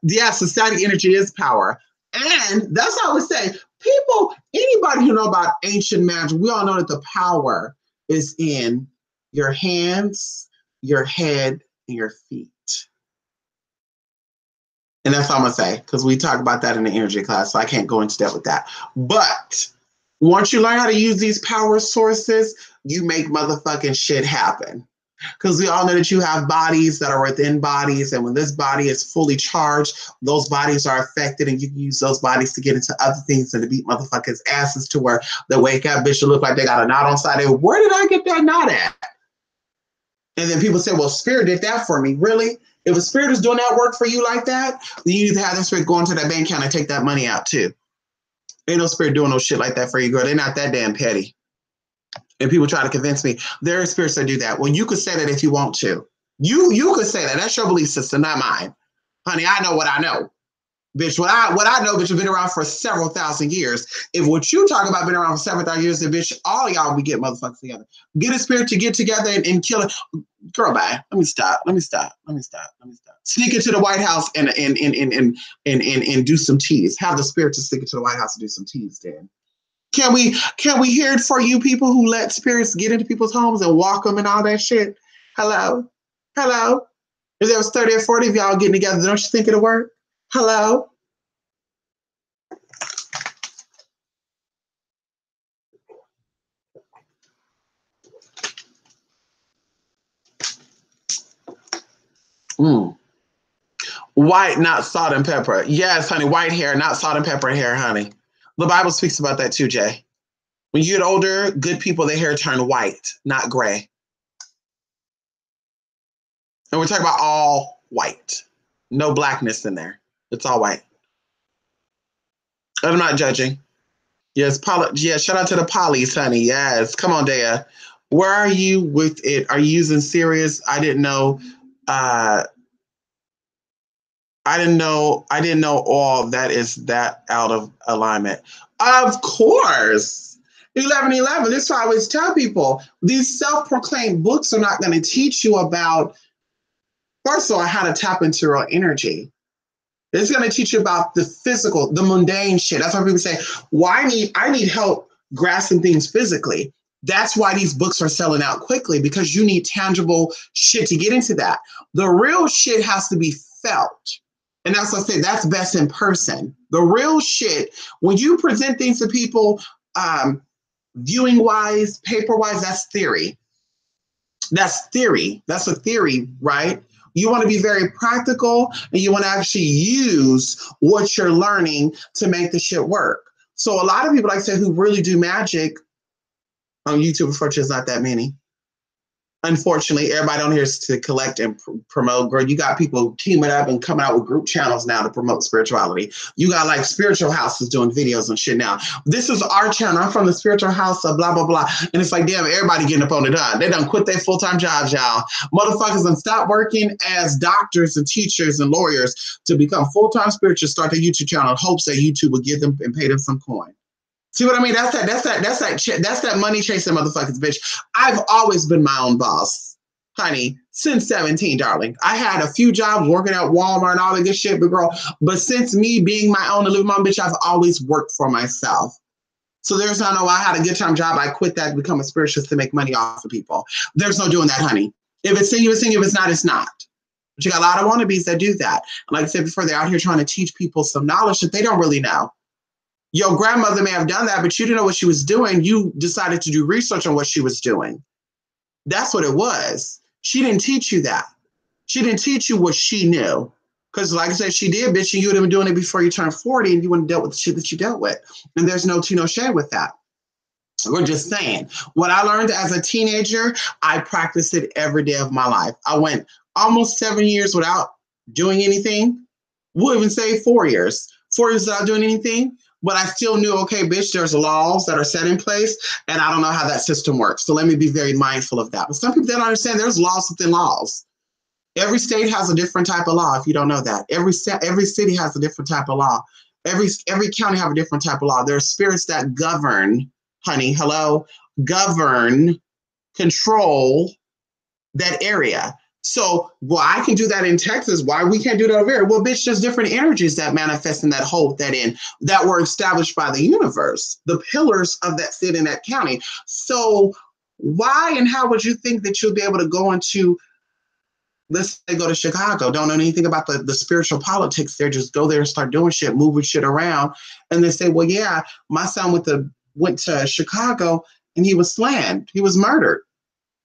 Yes, the static energy is power. And that's how I would say, people, anybody who know about ancient magic, we all know that the power is in your hands, your head, and your feet. And that's all I'm going to say, because we talk about that in the energy class, so I can't go into depth with that. But once you learn how to use these power sources, you make motherfucking shit happen. Because we all know that you have bodies that are within bodies, and when this body is fully charged, those bodies are affected, and you can use those bodies to get into other things and to beat motherfuckers' asses to where they wake up, bitch, look like they got a knot on side. Where did I get that knot at? And then people say, well, Spirit did that for me. Really? If a spirit is doing that work for you like that, then you need to have that spirit go into that bank account and take that money out too. Ain't no spirit doing no shit like that for you, girl. They're not that damn petty. And people try to convince me there are spirits that do that. Well, you could say that if you want to. You could say that. That's your belief system, not mine. Honey, I know what I know. Bitch, what I know, bitch, has been around for several thousand years. If what you talk about been around for several thousand years, then bitch, all y'all be getting motherfuckers together. Get a spirit to get together and kill it. Girl, bye. Let me stop. Sneak into the White House and do some teas. Have the spirit to sneak into the White House and do some teas, then. Can we hear it for you people who let spirits get into people's homes and walk them and all that shit? Hello? If there was 30 or 40 of y'all getting together, don't you think it'll work? Hello? White, not salt and pepper. Yes, honey, white hair, not salt and pepper hair, honey. The Bible speaks about that too, Jay. When you get older, good people, their hair turn white, not gray. And we're talking about all white. No blackness in there. It's all white. I'm not judging. Yes, shout out to the polys, honey. Yes. Come on, Dea. Where are you with it? Are you using Sirius? I didn't know. I didn't know all that is that out of alignment. Of course. 1111. This is why I always tell people these self-proclaimed books are not going to teach you about, first of all, how to tap into your energy. It's going to teach you about the physical, the mundane shit. That's why people say, well, I need help grasping things physically. That's why these books are selling out quickly, because you need tangible shit to get into that. The real shit has to be felt. And that's what I say, that's best in person. The real shit, when you present things to people, viewing wise, paper wise, that's theory. That's theory. That's a theory, right? You want to be very practical, and you want to actually use what you're learning to make the shit work. So a lot of people, like I said, who really do magic on YouTube, unfortunately, it's not that many. Unfortunately, everybody on here is to collect and promote. Girl, you got people teaming up and coming out with group channels now to promote spirituality. You got like spiritual houses doing videos and shit now. This is our channel. I'm from the spiritual house of blah, blah, blah. And it's like, damn, everybody getting up on the dime. They done quit their full-time jobs, y'all. Motherfuckers done stop working as doctors and teachers and lawyers to become full-time spiritualists, start their YouTube channel in hopes that YouTube will give them and pay them some coin. See what I mean? That's that money chasing motherfuckers, bitch. I've always been my own boss, honey, since 17, darling. I had a few jobs working at Walmart and all that good shit, but since me being my own and living my own bitch, I've always worked for myself. So there's no, I had a good time job. I quit that to become a spiritualist to make money off of people. There's no doing that, honey. If it's in you, it's in you. If it's not, it's not. But you got a lot of wannabes that do that. And like I said before, they're out here trying to teach people some knowledge that they don't really know. Your grandmother may have done that, but you didn't know what she was doing. You decided to do research on what she was doing. That's what it was. She didn't teach you that. She didn't teach you what she knew. Because like I said, she did, bitch, and you would have been doing it before you turned 40, and you wouldn't have dealt with the shit that you dealt with. And there's no tea, no shade with that. We're just saying. What I learned as a teenager, I practiced it every day of my life. I went almost 7 years without doing anything. We'll even say 4 years. 4 years without doing anything. But I still knew, okay, bitch, there's laws that are set in place, and I don't know how that system works. So let me be very mindful of that. But some people don't understand there's laws within laws. Every state has a different type of law, if you don't know that. Every city has a different type of law. Every county have a different type of law. There are spirits that govern, honey, hello, govern, control that area. So, well, I can do that in Texas. Why we can't do that over here? Well, bitch, there's different energies that manifest and that hold that in that were established by the universe, the pillars of that city and that county. So, why and how would you think that you'll be able to go into, let's say, go to Chicago, don't know anything about the spiritual politics there, just go there and start doing shit, moving shit around, and they say, well, yeah, my son went to Chicago and he was slammed, he was murdered.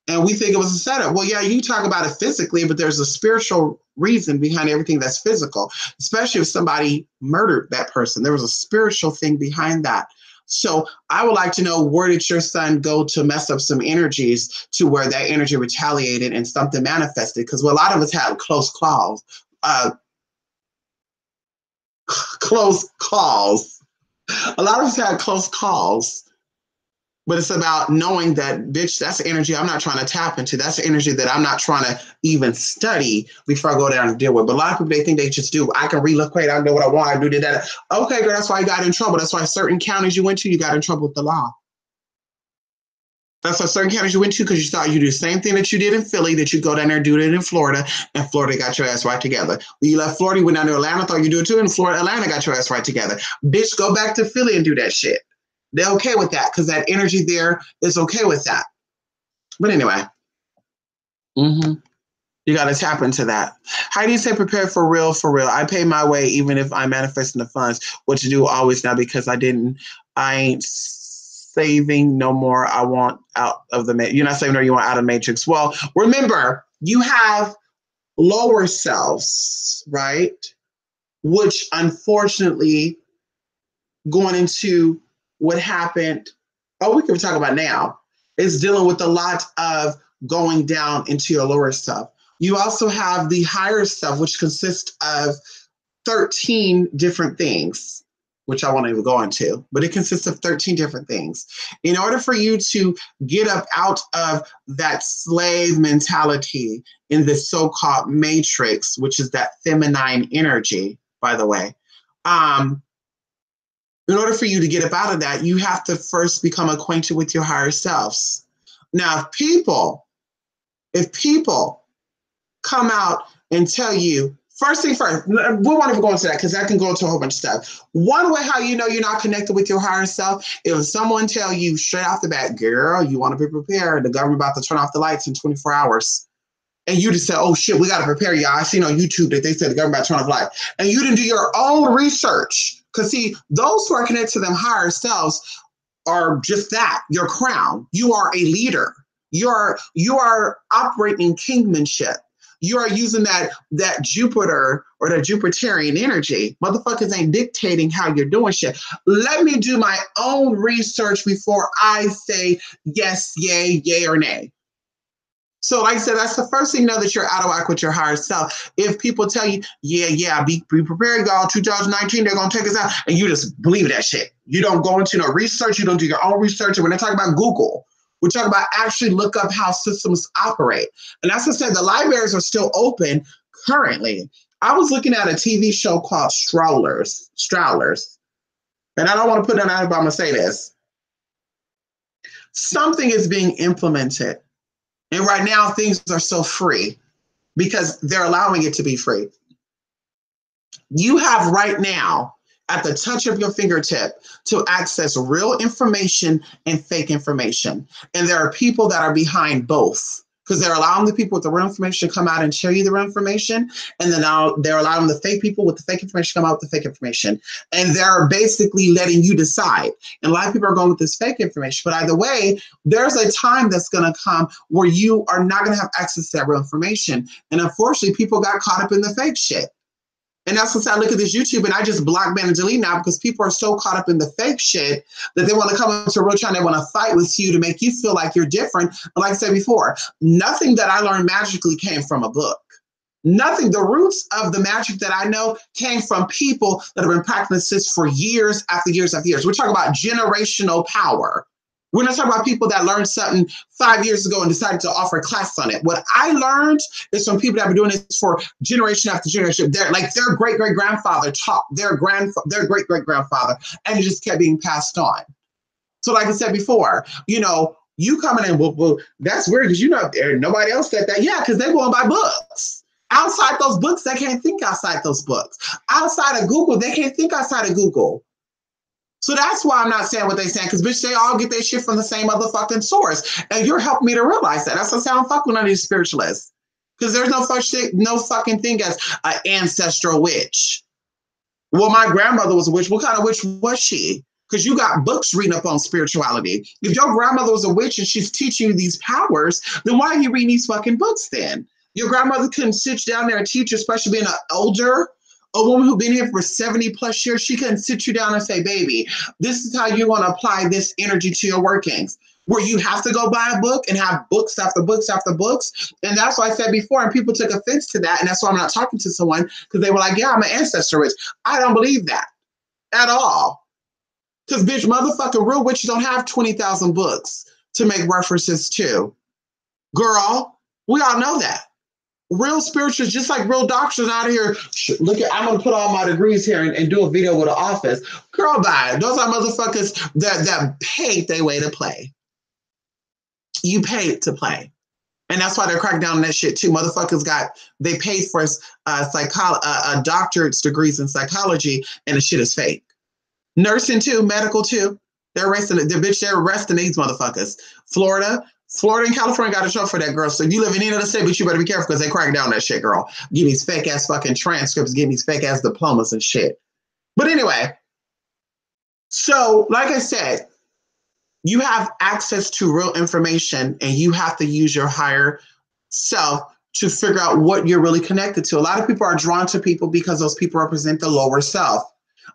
And we think it was a setup. Well, yeah, you talk about it physically, but there's a spiritual reason behind everything that's physical, especially if somebody murdered that person. There was a spiritual thing behind that. So I would like to know, where did your son go to mess up some energies to where that energy retaliated and something manifested? Because a lot of us had close calls. Close calls. A lot of us had close calls. But it's about knowing that, bitch, that's energy I'm not trying to tap into. That's energy that I'm not trying to even study before I go down and deal with. But a lot of people, they think they just do. I can relocate. I know what I want. I do that. Okay, girl, that's why you got in trouble. That's why certain counties you went to, you got in trouble with the law. That's why certain counties you went to, because you thought you do the same thing that you did in Philly, that you go down there and do it in Florida, and Florida got your ass right together. When you left Florida, you went down to Atlanta, thought you do it too, and Florida, Atlanta got your ass right together. Bitch, go back to Philly and do that shit. They're okay with that because that energy there is okay with that. But anyway, you got to tap into that. How do you say prepare for real, for real? I pay my way even if I'm manifesting the funds. What to do always now because I ain't saving no more. I want out of the, you're not saving or you want out of matrix. Well, remember, you have lower selves, right? Which unfortunately, going into what happened, we can talk about now, is dealing with a lot of going down into your lower self. You also have the higher self, which consists of 13 different things, which I won't even go into, but it consists of 13 different things. In order for you to get up out of that slave mentality in the so-called matrix, which is that feminine energy, by the way, in order for you to get up out of that, you have to first become acquainted with your higher selves. Now, if people come out and tell you, first thing first, we won't even go into that because that can go into a whole bunch of stuff. One way how you know you're not connected with your higher self, if someone tell you straight off the bat, girl, you want to be prepared, the government about to turn off the lights in 24 hours. And you just say, oh shit, we got to prepare y'all. I seen on YouTube that they said the government about to turn off lights. And you didn't do your own research. Because see, those who are connected to them higher selves are just that, your crown. You are a leader. You are operating kingmanship. You are using that Jupiter or that Jupiterian energy. Motherfuckers ain't dictating how you're doing shit. Let me do my own research before I say yes, yay or nay. So like I said, that's the first thing you know that you're out of whack with your higher self. If people tell you, yeah, be prepared, y'all, 2019, they're going to take us out, and you just believe that shit. You don't go into no research. You don't do your own research. And when they talk about Google, we talk about actually look up how systems operate. And that's what I said, the libraries are still open currently. I was looking at a TV show called Strollers. And I don't want to put that out, but I'm going to say this. Something is being implemented. And right now, things are so free because they're allowing it to be free. You have right now, at the touch of your fingertip, to access real information and fake information. And there are people that are behind both because they're allowing the people with the real information to come out and show you the real information. And then now they're allowing the fake people with the fake information to come out with the fake information. And they're basically letting you decide. And a lot of people are going with this fake information. But either way, there's a time that's going to come where you are not going to have access to that real information. And unfortunately, people got caught up in the fake shit. And that's what I look at this YouTube and I just block, ban, and delete now because people are so caught up in the fake shit that they want to come into a real time. They want to fight with you to make you feel like you're different. And like I said before, nothing that I learned magically came from a book. Nothing. The roots of the magic that I know came from people that have been practicing this for years after years after years. We're talking about generational power. We're not talking about people that learned something 5 years ago and decided to offer a class on it. What I learned is from people that have been doing this for generation after generation. Their great great grandfather taught their great great grandfather, and it just kept being passed on. So, like I said before, you coming in, well that's weird because nobody else said that. Yeah, because they go and buy books. Outside those books, they can't think outside those books. Outside of Google, they can't think outside of Google. So that's why I'm not saying what they're saying, because bitch, they all get their shit from the same motherfucking source. And you're helping me to realize that. That's what I don't fuck with none of these spiritualists. Because there's no fucking thing as an ancestral witch. Well, my grandmother was a witch. What kind of witch was she? Because you got books reading up on spirituality. If your grandmother was a witch and she's teaching you these powers, then why are you reading these fucking books then? Your grandmother couldn't sit down there and teach you, especially being an older, a woman who's been here for 70 plus years. She couldn't sit you down and say, baby, this is how you want to apply this energy to your workings. Where you have to go buy a book and have books after books after books. And that's what I said before. And people took offense to that. And that's why I'm not talking to someone, because they were like, yeah, I'm an ancestor witch. I don't believe that at all. Because, bitch, motherfucking real witches don't have 20,000 books to make references to. Girl, we all know that. Real spirituals, just like real doctors out here. Look at, I'm gonna put all my degrees here and do a video with an office. Girl, bye. Those are motherfuckers that paid their way to play. You paid to play. And that's why they're cracking down on that shit too. Motherfuckers they paid for a doctorate's degrees in psychology, and the shit is fake. Nursing too, medical too. They're arresting these motherfuckers. Florida and California got a show for that, girl. So if you live in any other state, but you better be careful because they cracking down that shit, girl. Give these fake ass fucking transcripts, give these fake ass diplomas and shit. But anyway, so like I said, you have access to real information and you have to use your higher self to figure out what you're really connected to. A lot of people are drawn to people because those people represent the lower self.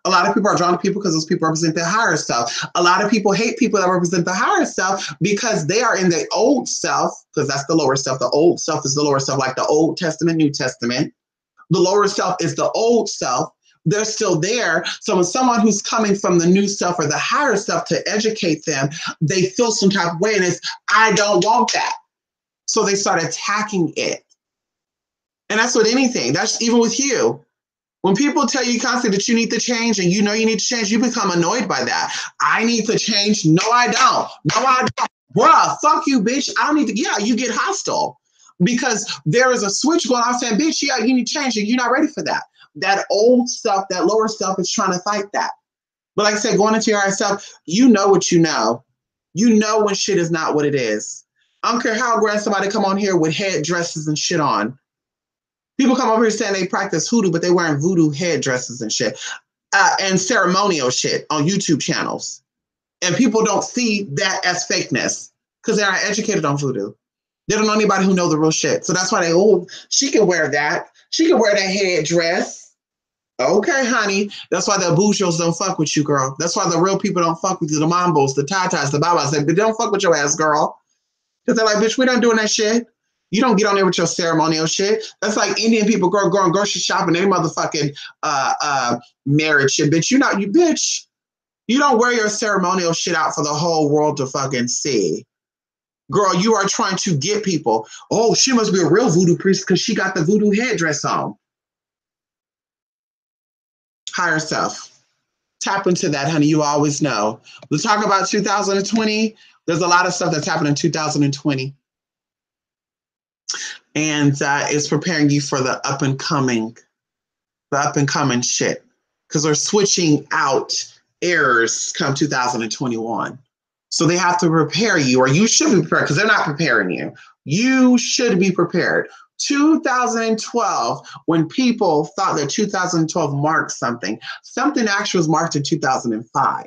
A lot of people are drawn to people because those people represent their higher self. A lot of people hate people that represent the higher self because they are in the old self, because that's the lower self. The old self is the lower self, like the Old Testament, New Testament. The lower self is the old self. They're still there. So when someone who's coming from the new self or the higher self to educate them, they feel some type of way and it's, I don't want that. So they start attacking it. And that's with anything. That's even with you. When people tell you constantly that you need to change and you know you need to change, you become annoyed by that. I need to change. No, I don't. No, I don't. Bruh, fuck you, bitch. I don't need to. Yeah, you get hostile because there is a switch going on saying, bitch, yeah, you need to change and you're not ready for that. That old stuff, that lower self is trying to fight that. But like I said, going into your higher self, you know what you know. You know when shit is not what it is. I don't care how grand somebody come on here with head dresses and shit on. People come over here saying they practice hoodoo, but they wearing voodoo headdresses and shit, and ceremonial shit on YouTube channels. And people don't see that as fakeness because they're not educated on voodoo. They don't know anybody who know the real shit. So that's why she can wear that. She can wear that headdress. Okay, honey. That's why the boujos don't fuck with you, girl. That's why the real people don't fuck with you. The mambos, the tatas, the babas. They don't fuck with your ass, girl. Because they're like, bitch, we don't doing that shit. You don't get on there with your ceremonial shit. That's like Indian people going grocery shopping, they motherfucking marriage shit. Bitch, bitch. You don't wear your ceremonial shit out for the whole world to fucking see. Girl, you are trying to get people. Oh, she must be a real voodoo priest because she got the voodoo headdress on. Higher self. Tap into that, honey. You always know. Let's talk about 2020. There's a lot of stuff that's happened in 2020. And it's preparing you for the up and coming shit. Because they're switching out errors come 2021. So they have to prepare you, or you should be prepared, because they're not preparing you. You should be prepared. 2012, when people thought that 2012 marked something actually was marked in 2005.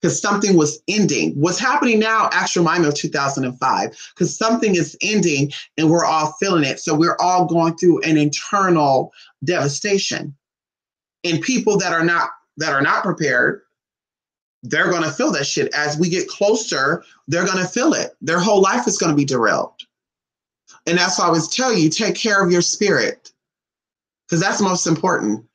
because something was ending. What's happening now actually reminds me of 2005, because something is ending and we're all feeling it. So we're all going through an internal devastation. And people that are not prepared, they're going to feel that shit. As we get closer, they're going to feel it. Their whole life is going to be derailed. And that's why I always tell you, take care of your spirit, because that's most important.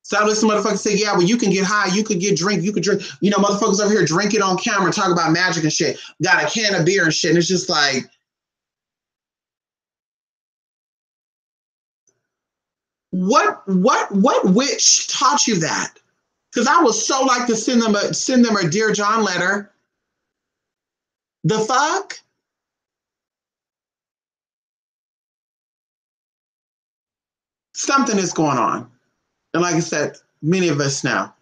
So I listen to motherfuckers say, yeah, well, you can get high, you could get drink, you could drink. You know, motherfuckers over here drinking on camera, talking about magic and shit, got a can of beer and shit. And it's just like, what witch taught you that? Because I would so like to send them a Dear John letter. The fuck? Something is going on. And like I said, many of us know.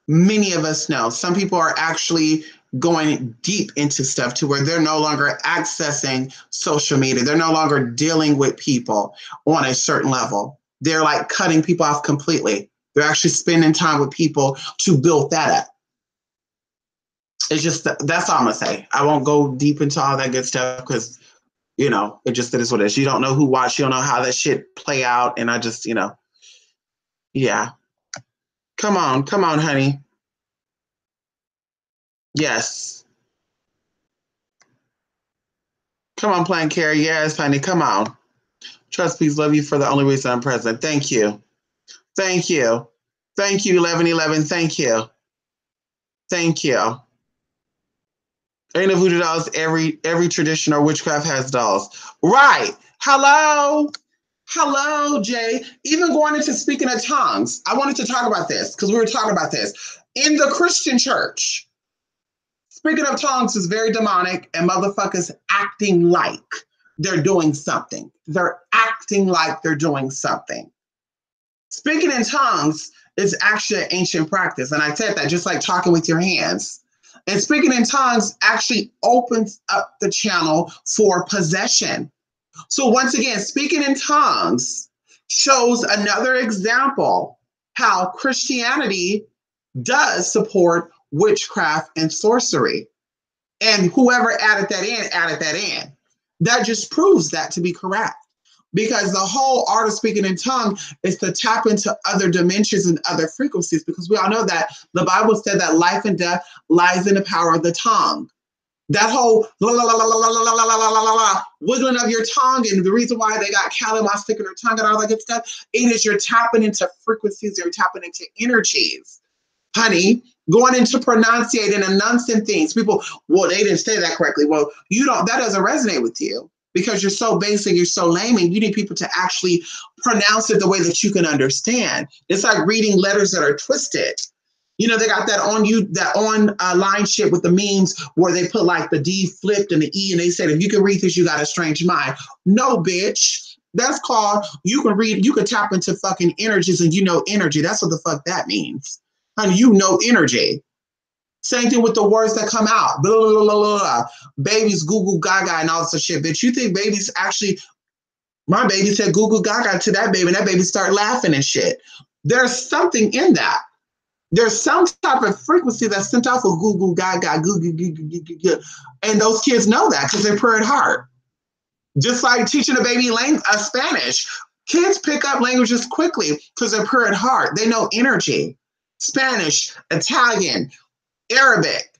Many of us know. Some people are actually going deep into stuff to where they're no longer accessing social media. They're no longer dealing with people on a certain level. They're like cutting people off completely. They're actually spending time with people to build that up. It's just, that's all I'm going to say. I won't go deep into all that good stuff because, you know, it just is what it is. You don't know who watched. You don't know how that shit play out. And I just, you know, yeah. Come on, honey. Yes. Come on, Plain Carrie. Yes, honey. Come on. Trust, please, love you for the only reason I'm present. Thank you. Thank you. Thank you, 1111. Thank you. Thank you. Ain't no voodoo dolls. Every tradition or witchcraft has dolls. Right. Hello. Hello, Jay. Even going into speaking of tongues, I wanted to talk about this because we were talking about this. In the Christian church, speaking of tongues is very demonic and motherfuckers acting like they're doing something. They're acting like they're doing something. Speaking in tongues is actually an ancient practice. And I said that just like talking with your hands. And speaking in tongues actually opens up the channel for possession. So once again, speaking in tongues shows another example how Christianity does support witchcraft and sorcery. And whoever added that in. That just proves that to be correct. Because the whole art of speaking in tongue is to tap into other dimensions and other frequencies, because we all know that the Bible said that life and death lies in the power of the tongue. That whole la la la la la la la la la la la wiggling of your tongue, and the reason why they got Calima sticking her tongue and all that good stuff, it is you're tapping into frequencies, you're tapping into energies, honey. Going into pronunciating and enunciating things. People, well, they didn't say that correctly. Well, you don't. That doesn't resonate with you because you're so basic, you're so lame, and you need people to actually pronounce it the way that you can understand. It's like reading letters that are twisted. You know, they got that online shit with the memes where they put like the D flipped and the E, and they said, if you can read this, you got a strange mind. No, bitch. That's called, you can read, you can tap into fucking energies and you know energy. That's what the fuck that means. Honey, you know energy. Same thing with the words that come out. Blah, blah, blah, blah, blah. Babies, goo goo gaga and all this shit. Bitch, you think babies actually, my baby said goo goo gaga to that baby and that baby start laughing and shit. There's something in that. There's some type of frequency that's sent off of goo goo gaga, goo goo goo goo goo goo. And those kids know that because they're pure at heart. Just like teaching a baby Spanish. Kids pick up languages quickly because they're pure at heart. They know energy. Spanish, Italian, Arabic,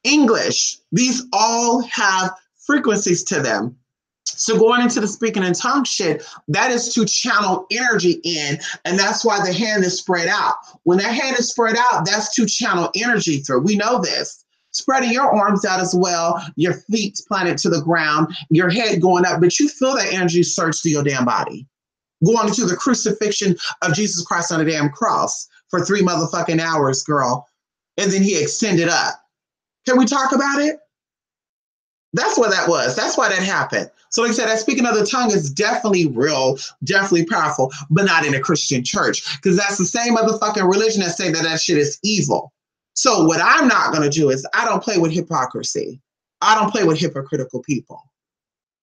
English, these all have frequencies to them. So going into the speaking in tongues shit, that is to channel energy in, and that's why the hand is spread out. When that hand is spread out, that's to channel energy through. We know this. Spreading your arms out as well, your feet planted to the ground, your head going up, but you feel that energy surge through your damn body. Going into the crucifixion of Jesus Christ on the damn cross for 3 motherfucking hours, girl. And then he extended up. Can we talk about it? That's what that was. That's why that happened. So like I said, that speaking of the tongue is definitely real, definitely powerful, but not in a Christian church. Because that's the same motherfucking religion that say that that shit is evil. So what I'm not going to do is I don't play with hypocrisy. I don't play with hypocritical people.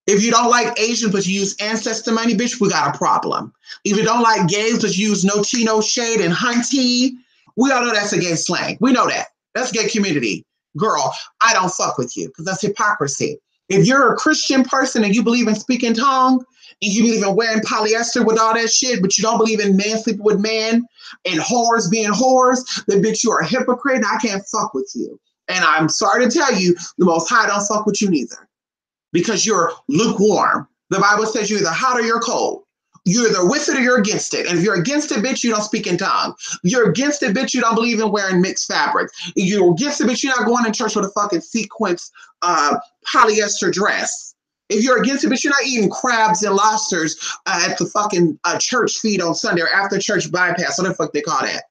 If you don't like Asians, but you use ancestor money, bitch, we got a problem. If you don't like gays, but you use no tea, no shade, and hunty, we all know that's a gay slang. We know that. That's gay community. girl, I don't fuck with you because that's hypocrisy. If you're a Christian person and you believe in speaking tongue and you believe in wearing polyester with all that shit, but you don't believe in man sleeping with man and whores being whores, then bitch, you are a hypocrite and I can't fuck with you. And I'm sorry to tell you, the Most High don't fuck with you neither because you're lukewarm. The Bible says you're either hot or you're cold. You're either with it or you're against it. And if you're against it, bitch, you don't speak in tongue. You're against it, bitch, you don't believe in wearing mixed fabrics. You're against it, bitch, you're not going to church with a fucking sequence polyester dress. If you're against it, bitch, you're not eating crabs and lobsters at the fucking church feed on Sunday or after church bypass. What the fuck they call that?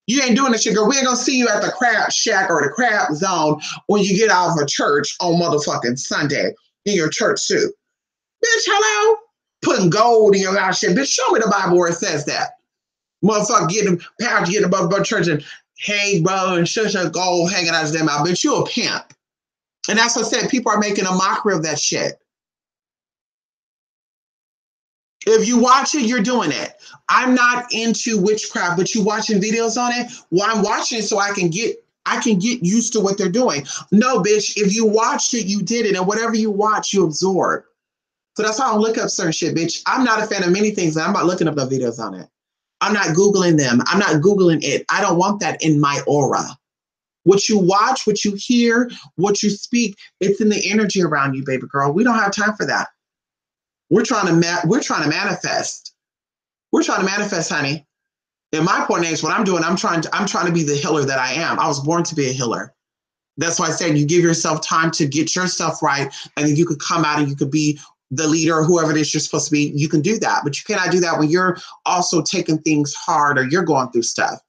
You ain't doing this shit, girl. We ain't gonna see you at the crab shack or the crab zone when you get out of a church on motherfucking Sunday in your church suit. Bitch, hello? Putting gold in your mouth shit. Bitch, show me the Bible where it says that. Motherfucker getting pound, getting above church and hey, bro, and shush gold hanging out of their mouth. Bitch, you a pimp. And that's what I said. People are making a mockery of that shit. If you watch it, you're doing it. I'm not into witchcraft, but you watching videos on it? Well, I'm watching it so I can get used to what they're doing. No, bitch, if you watched it, you did it. And whatever you watch, you absorb. So that's how I look up certain shit, bitch. I'm not a fan of many things, and I'm not looking up the videos on it. I'm not Googling them. I'm not Googling it. I don't want that in my aura. What you watch, what you hear, what you speak, it's in the energy around you, baby girl. We don't have time for that. We're trying to manifest. We're trying to manifest, honey. In my point age, what I'm doing, I'm trying to be the healer that I am. I was born to be a healer. That's why I said you give yourself time to get yourself right, and then you could come out and you could be the leader or whoever it is you're supposed to be. You can do that, but you cannot do that when you're also taking things hard or you're going through stuff.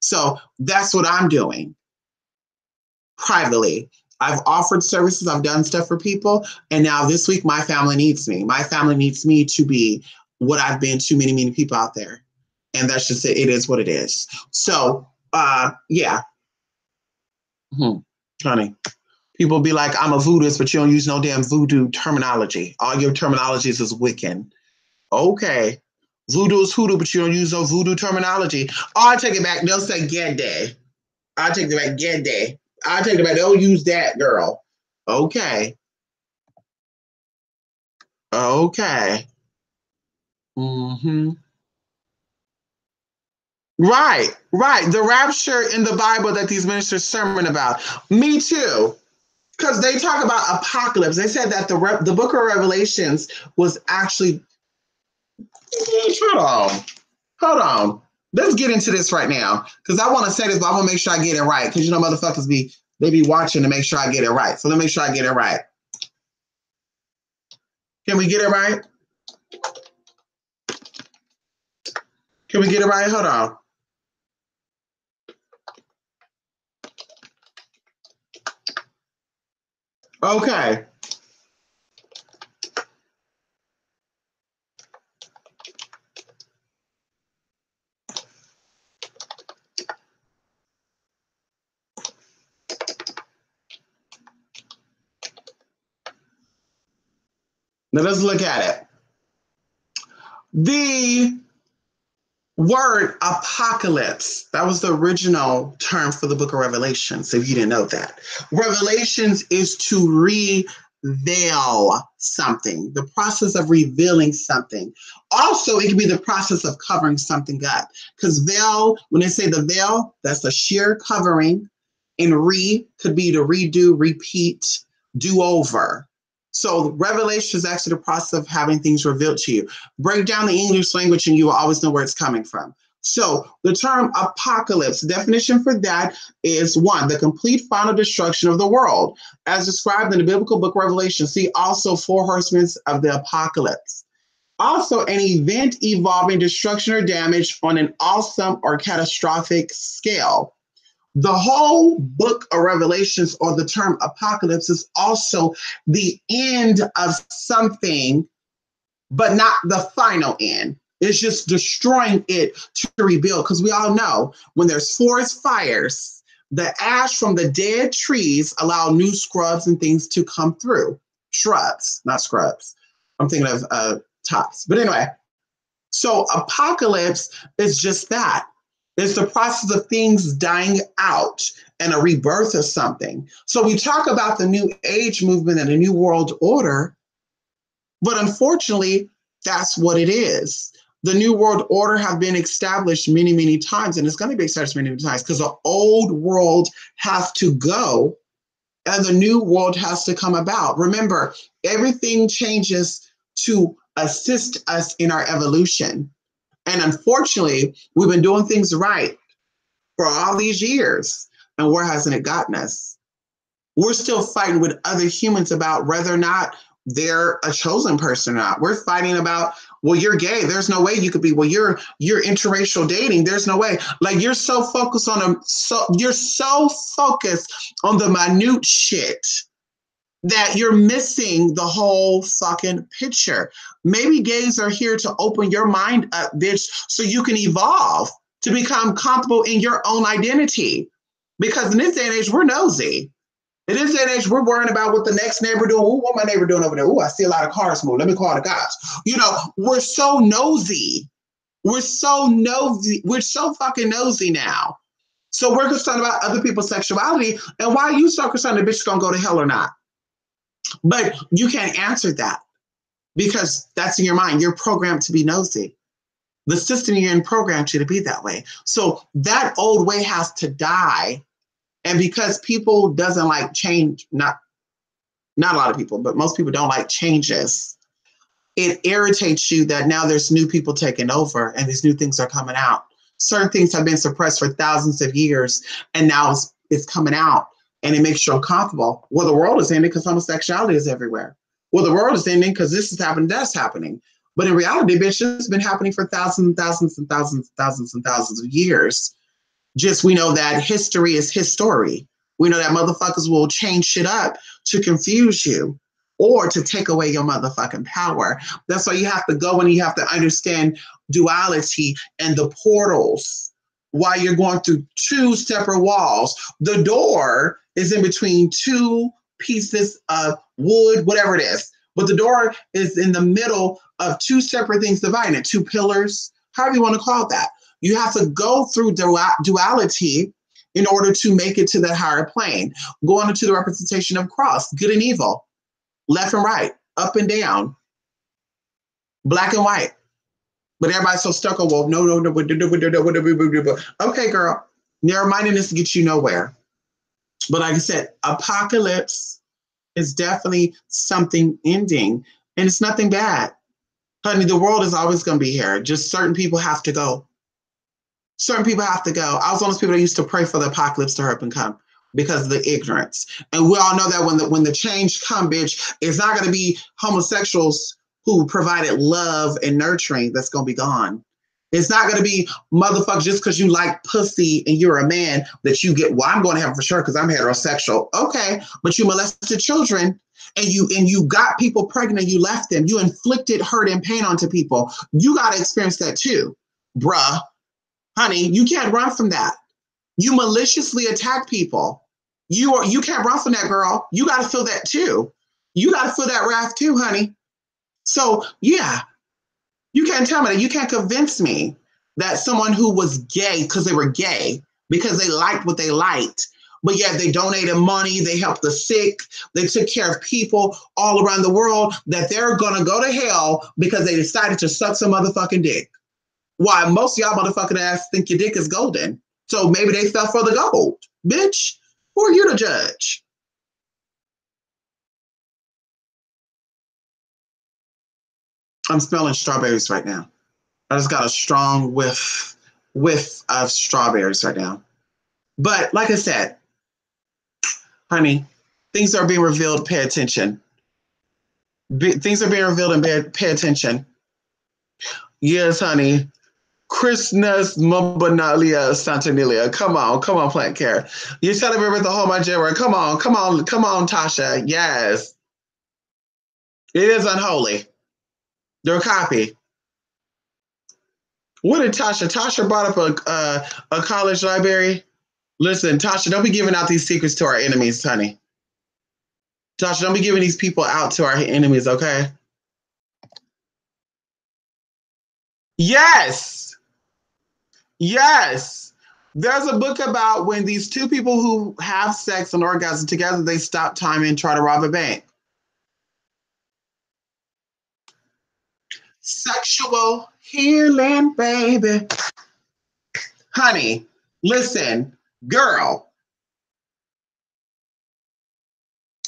So that's what I'm doing privately. I've offered services, I've done stuff for people, and now this week my family needs me. My family needs me to be what I've been to many, many people out there. And that's just it. It is what it is. So, yeah. Honey. People be like, I'm a voodooist, but you don't use no damn voodoo terminology. All your terminologies is Wiccan. Okay. Voodoo is hoodoo, but you don't use no voodoo terminology. Oh, I take it back. They'll say Gede. I take it back. Gede. I take it back. They'll use that, girl. Okay. Okay. Mm-hmm. Right. The rapture in the Bible that these ministers sermon about. Me too. Because they talk about apocalypse. They said that the book of Revelations was actually. Hold on. Let's get into this right now. Because I want to say this, but I want to make sure I get it right. Because motherfuckers they be watching to make sure I get it right. So let me make sure I get it right. Can we get it right? Can we get it right? Hold on. Okay. Now let's look at it. The word apocalypse, that was the original term for the book of Revelations, if you didn't know that. Revelations is to reveal something, the process of revealing something. Also, it can be the process of covering something up. Because veil, when they say the veil, that's a sheer covering, and could be to redo, repeat, do over. So revelation is actually the process of having things revealed to you. Break down the English language and you will always know where it's coming from. So the term apocalypse, definition for that is 1, the complete final destruction of the world, as described in the biblical book Revelation. See also 4 horsemen of the apocalypse. Also an event involving destruction or damage on an awesome or catastrophic scale. The whole book of Revelations, or the term apocalypse, is also the end of something, but not the final end. It's just destroying it to rebuild. Because we all know when there's forest fires, the ash from the dead trees allow new scrubs and things to come through. Shrubs, not scrubs. I'm thinking of tops. But anyway, so apocalypse is just that. It's the process of things dying out and a rebirth of something. So we talk about the new age movement and the new world order, but unfortunately, that's what it is. The new world order have been established many, many times, and it's going to be established many, many times because the old world has to go and the new world has to come about. Remember, everything changes to assist us in our evolution. And unfortunately, we've been doing things right for all these years. And where hasn't it gotten us? We're still fighting with other humans about whether or not they're a chosen person or not. We're fighting about, well, you're gay. There's no way you could be. Well, you're interracial dating. There's no way. Like you're so focused on you're so focused on the minute shit that you're missing the whole fucking picture. Maybe gays are here to open your mind up, bitch, so you can evolve to become comfortable in your own identity. Because in this day and age, we're nosy. In this day and age, we're worrying about what the next neighbor doing. Ooh, what my neighbor doing over there? Ooh, I see a lot of cars move. Let me call the cops. You know, we're so nosy. We're so nosy. We're so fucking nosy now. So we're concerned about other people's sexuality. And why are you so concerned the bitch is going to go to hell or not? But you can't answer that because that's in your mind. You're programmed to be nosy. The system you're in programmed you to be that way. So that old way has to die. And because people doesn't like change, not a lot of people, but most people don't like changes, it irritates you that now there's new people taking over and these new things are coming out. Certain things have been suppressed for thousands of years and now it's coming out and it makes you uncomfortable. Well, the world is ending because homosexuality is everywhere. Well, the world is ending because this is happening, that's happening. But in reality, bitch, it's been happening for thousands and thousands and thousands and thousands and thousands of years. Just we know that history is history. We know that motherfuckers will change shit up to confuse you or to take away your motherfucking power. That's why you have to go and you have to understand duality and the portals while you're going through two separate walls. The door is in between two pieces of wood, whatever it is. But the door is in the middle of two separate things dividing it, two pillars, however you want to call that. You have to go through duality in order to make it to that higher plane. Going into the representation of cross, good and evil, left and right, up and down, black and white. But everybody's so stuck on, well, no. Okay, girl, narrow-mindedness gets you nowhere. But like I said, apocalypse is definitely something ending, and it's nothing bad. Honey, the world is always going to be here. Just certain people have to go. Certain people have to go. I was one of those people that used to pray for the apocalypse to hurry up and come because of the ignorance. And we all know that when the change come, bitch, it's not going to be homosexuals who provided love and nurturing that's going to be gone. It's not going to be motherfuckers just because you like pussy and you're a man that you get, well, I'm going to heaven for sure because I'm heterosexual. Okay, but you molested children and you got people pregnant, you left them, you inflicted hurt and pain onto people. You got to experience that too, bruh. Honey, you can't run from that. You maliciously attack people. You can't run from that, girl. You got to feel that too. You got to feel that wrath too, honey. So yeah, you can't tell me that. You can't convince me that someone who was gay because they were gay, because they liked what they liked, but yet they donated money, they helped the sick, they took care of people all around the world, that they're gonna go to hell because they decided to suck some motherfucking dick. Why, most of y'all motherfucking ass think your dick is golden. So maybe they fell for the gold. Bitch, who are you to judge? I'm smelling strawberries right now. I just got a strong whiff of strawberries right now. But like I said, honey, things are being revealed. Pay attention. Things are being revealed and pay attention. Yes, honey. Christmas Mumbanalia Santanilia. Come on, plant care. You celebrate the whole Nigeria. Come on, Tasha. Yes. It is unholy. They're a copy. What did Tasha brought up a college library? Listen, Tasha, don't be giving out these secrets to our enemies, honey. Tasha, don't be giving these people out to our enemies, okay? Yes. Yes. There's a book about when these two people who have sex and orgasm together, they stop time and try to rob a bank. Sexual healing, baby. Honey, listen, girl,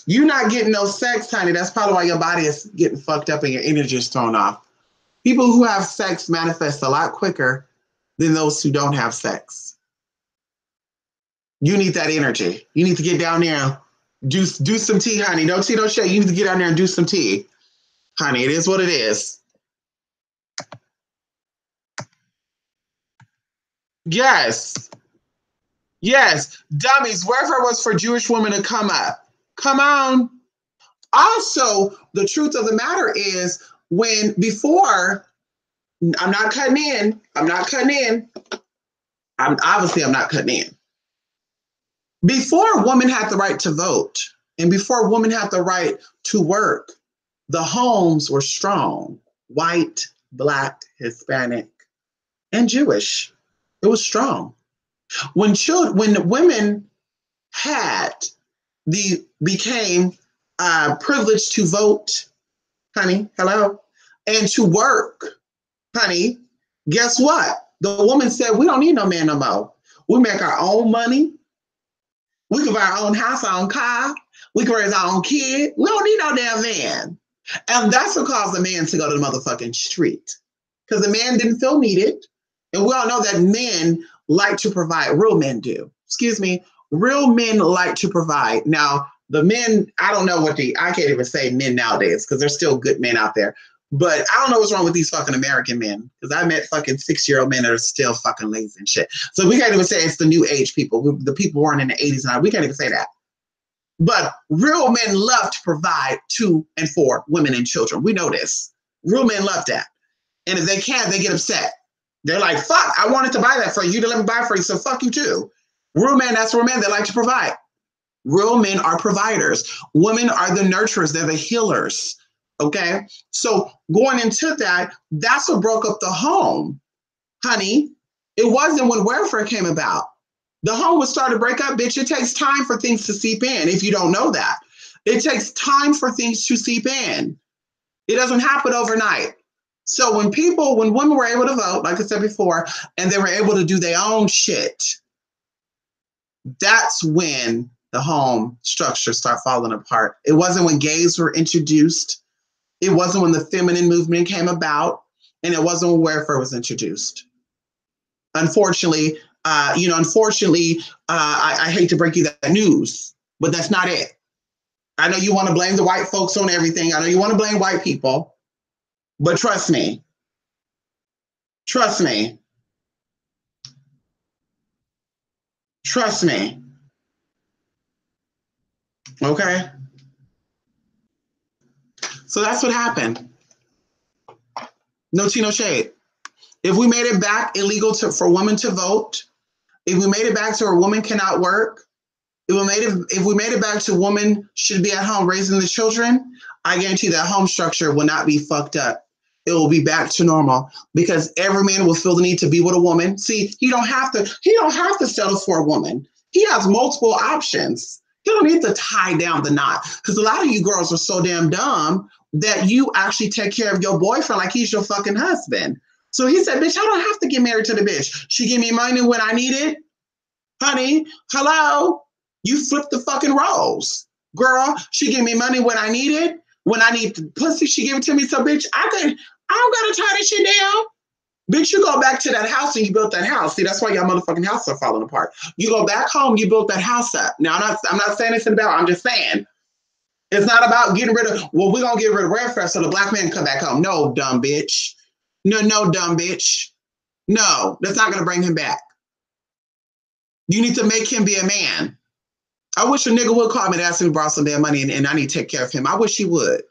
you not getting no sex, honey. That's probably why your body is getting fucked up and your energy is thrown off. People who have sex manifest a lot quicker than those who don't have sex. You need that energy. You need to get down there and do some tea, honey. No tea, no shade. You need to get down there and do some tea. Honey, it is what it is. Yes. Yes. Dummies, wherever it was for Jewish women to come up. Come on. Also, the truth of the matter is when before, I'm not cutting in. I'm not cutting in. I'm not cutting in. Before women had the right to vote and before women had the right to work, the homes were strong, white, black, Hispanic, and Jewish. It was strong. When women had became privileged to vote, honey, hello, and to work, honey, guess what? The woman said, we don't need no man no more. We make our own money. We can buy our own house, our own car. We can raise our own kid. We don't need no damn man. And that's what caused the man to go to the motherfucking street. Because the man didn't feel needed. And we all know that men like to provide. Real men do. Excuse me. Real men like to provide. Now, the men, I don't know I can't even say men nowadays because there's still good men out there. But I don't know what's wrong with these fucking American men because I met fucking 6-year-old men that are still fucking lazy and shit. So we can't even say it's the new age people, the people born in the 80s and we can't even say that. But real men love to provide to and for women and children. We know this. Real men love that. And if they can't, they get upset. They're like, fuck, I wanted to buy that for you. You didn't let me buy it for you, so fuck you too. Real men, that's real men. They like to provide. Real men are providers. Women are the nurturers. They're the healers. Okay? So going into that, that's what broke up the home. Honey, it wasn't when welfare came about. The home was starting to break up, bitch. It takes time for things to seep in if you don't know that. It takes time for things to seep in. It doesn't happen overnight. So when women were able to vote, like I said before, and they were able to do their own shit, that's when the home structure started falling apart. It wasn't when gays were introduced. It wasn't when the feminine movement came about, and it wasn't when welfare was introduced. Unfortunately, I hate to break you that news, but that's not it. I know you want to blame the white folks on everything. I know you want to blame white people, but trust me. Trust me. Trust me. Okay? So that's what happened. No tea, no shade. If we made it back illegal for women to vote, if we made it back to where women cannot work, if we made it back to women should be at home raising the children, I guarantee that home structure will not be fucked up. It will be back to normal because every man will feel the need to be with a woman. See, he don't have to settle for a woman. He has multiple options. He don't need to tie down the knot because a lot of you girls are so damn dumb that you actually take care of your boyfriend like he's your fucking husband. So he said, bitch, I don't have to get married to the bitch. She give me money when I need it. Honey, hello? You flip the fucking roles. Girl, she give me money when I need it. When I need the pussy, she give it to me. So, bitch, I don't gotta tie this shit down. Bitch, you go back to that house and you built that house. See, that's why y'all motherfucking houses are falling apart. You go back home, you built that house up. Now, I'm not saying this about, I'm just saying, it's not about getting rid of, well, we're gonna get rid of welfare so the black man can come back home. No, dumb bitch. No, dumb bitch. No, that's not gonna bring him back. You need to make him be a man. I wish a nigga would call me to ask me to borrow some damn money and I need to take care of him. I wish he would.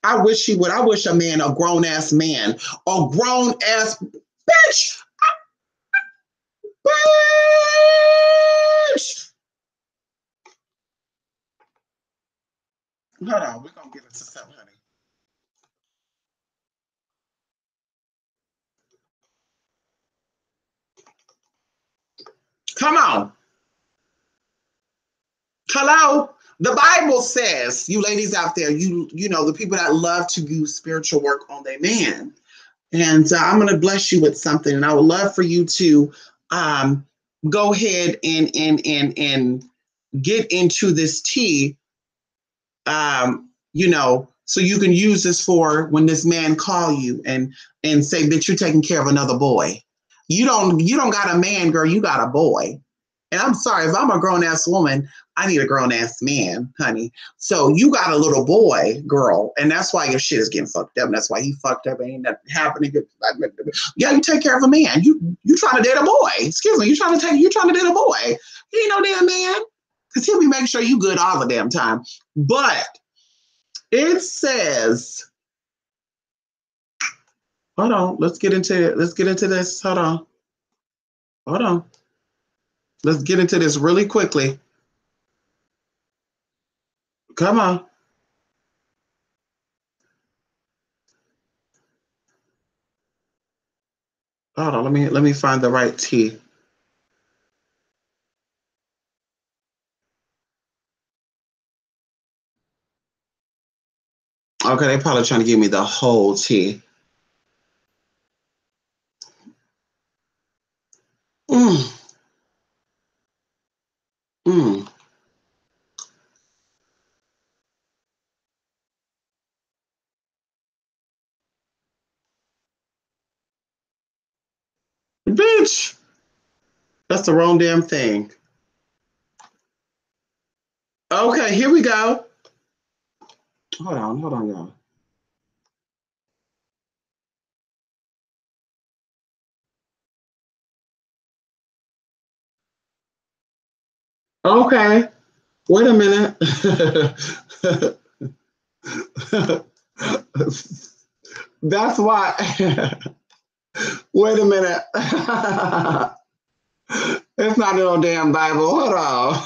I wish he would. I wish a man, a grown ass man, a grown ass bitch. Bitch. Hold on, we're gonna get into something, honey. Come on. Hello. The Bible says, you ladies out there, you know, the people that love to do spiritual work on their man. And I'm going to bless you with something. And I would love for you to go ahead and get into this tea, you know, so you can use this for when this man call you and say that you're taking care of another boy. You don't got a man, girl, you got a boy. And I'm sorry, if I'm a grown ass woman, I need a grown ass man, honey. So you got a little boy, girl, and that's why your shit is getting fucked up. And that's why he fucked up. Ain't nothing happening. Yeah, you take care of a man. You trying to date a boy? Excuse me. You trying to date a boy? He ain't no damn man, because he'll be making sure you good all the damn time. But it says, hold on. Let's get into it. Let's get into this. Hold on. Let's get into this really quickly. Come on. Hold on. Let me find the right tea. Okay, they're probably trying to give me the whole tea. Mm. Mm. Bitch, that's the wrong damn thing. Okay, here we go. Hold on, y'all. Okay, wait a minute. That's why. Wait a minute. It's not in no damn Bible. Hold on.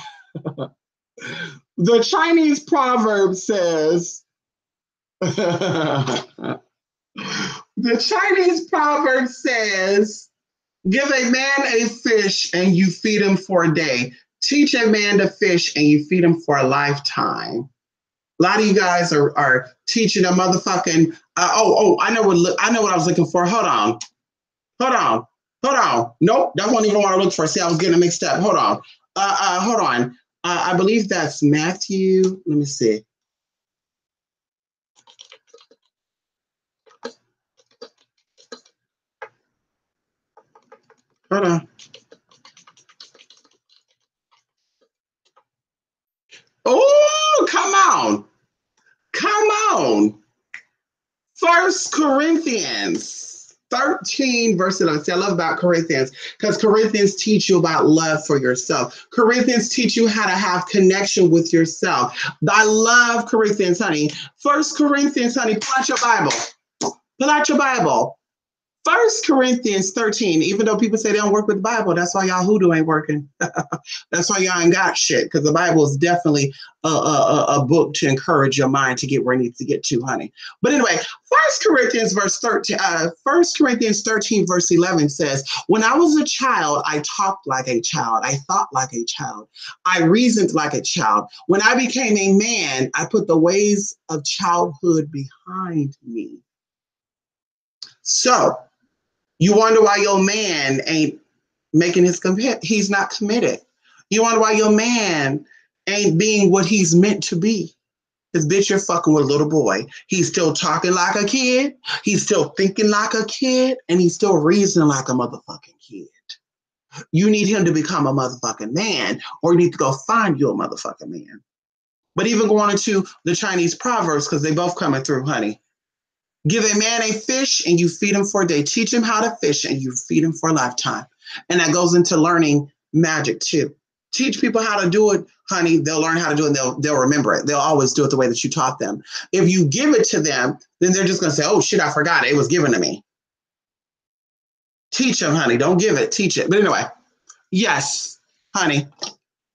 The Chinese proverb says, the Chinese proverb says, give a man a fish and you feed him for a day. Teach a man to fish and you feed him for a lifetime. A lot of you guys are teaching a motherfucking. I know what I was looking for. Hold on. Nope, that wasn't even what I looked for. See, I was getting mixed up. Hold on. Hold on. I believe that's Matthew. Let me see. Hold on. Oh, come on. First Corinthians 13, verse 11. See, I love about Corinthians because Corinthians teach you about love for yourself. Corinthians teach you how to have connection with yourself. I love Corinthians, honey. First Corinthians, honey, pull out your Bible. Pull out your Bible. First Corinthians 13, even though people say they don't work with the Bible, that's why y'all hoodoo ain't working. That's why y'all ain't got shit, because the Bible is definitely a book to encourage your mind to get where it needs to get to, honey. But anyway, First Corinthians 13, verse 11 says, when I was a child, I talked like a child. I thought like a child. I reasoned like a child. When I became a man, I put the ways of childhood behind me. So, you wonder why your man ain't making he's not committed. You wonder why your man ain't being what he's meant to be. Because bitch, you're fucking with a little boy. He's still talking like a kid. He's still thinking like a kid. And he's still reasoning like a motherfucking kid. You need him to become a motherfucking man, or you need to go find you a motherfucking man. But even going into the Chinese proverbs, because they both coming through, honey. Give a man a fish and you feed him for a day. Teach him how to fish and you feed him for a lifetime. And that goes into learning magic too. Teach people how to do it, honey. They'll learn how to do it and they'll remember it. They'll always do it the way that you taught them. If you give it to them, then they're just going to say, oh shit, I forgot it. It was given to me. Teach them, honey. Don't give it. Teach it. But anyway, yes, honey,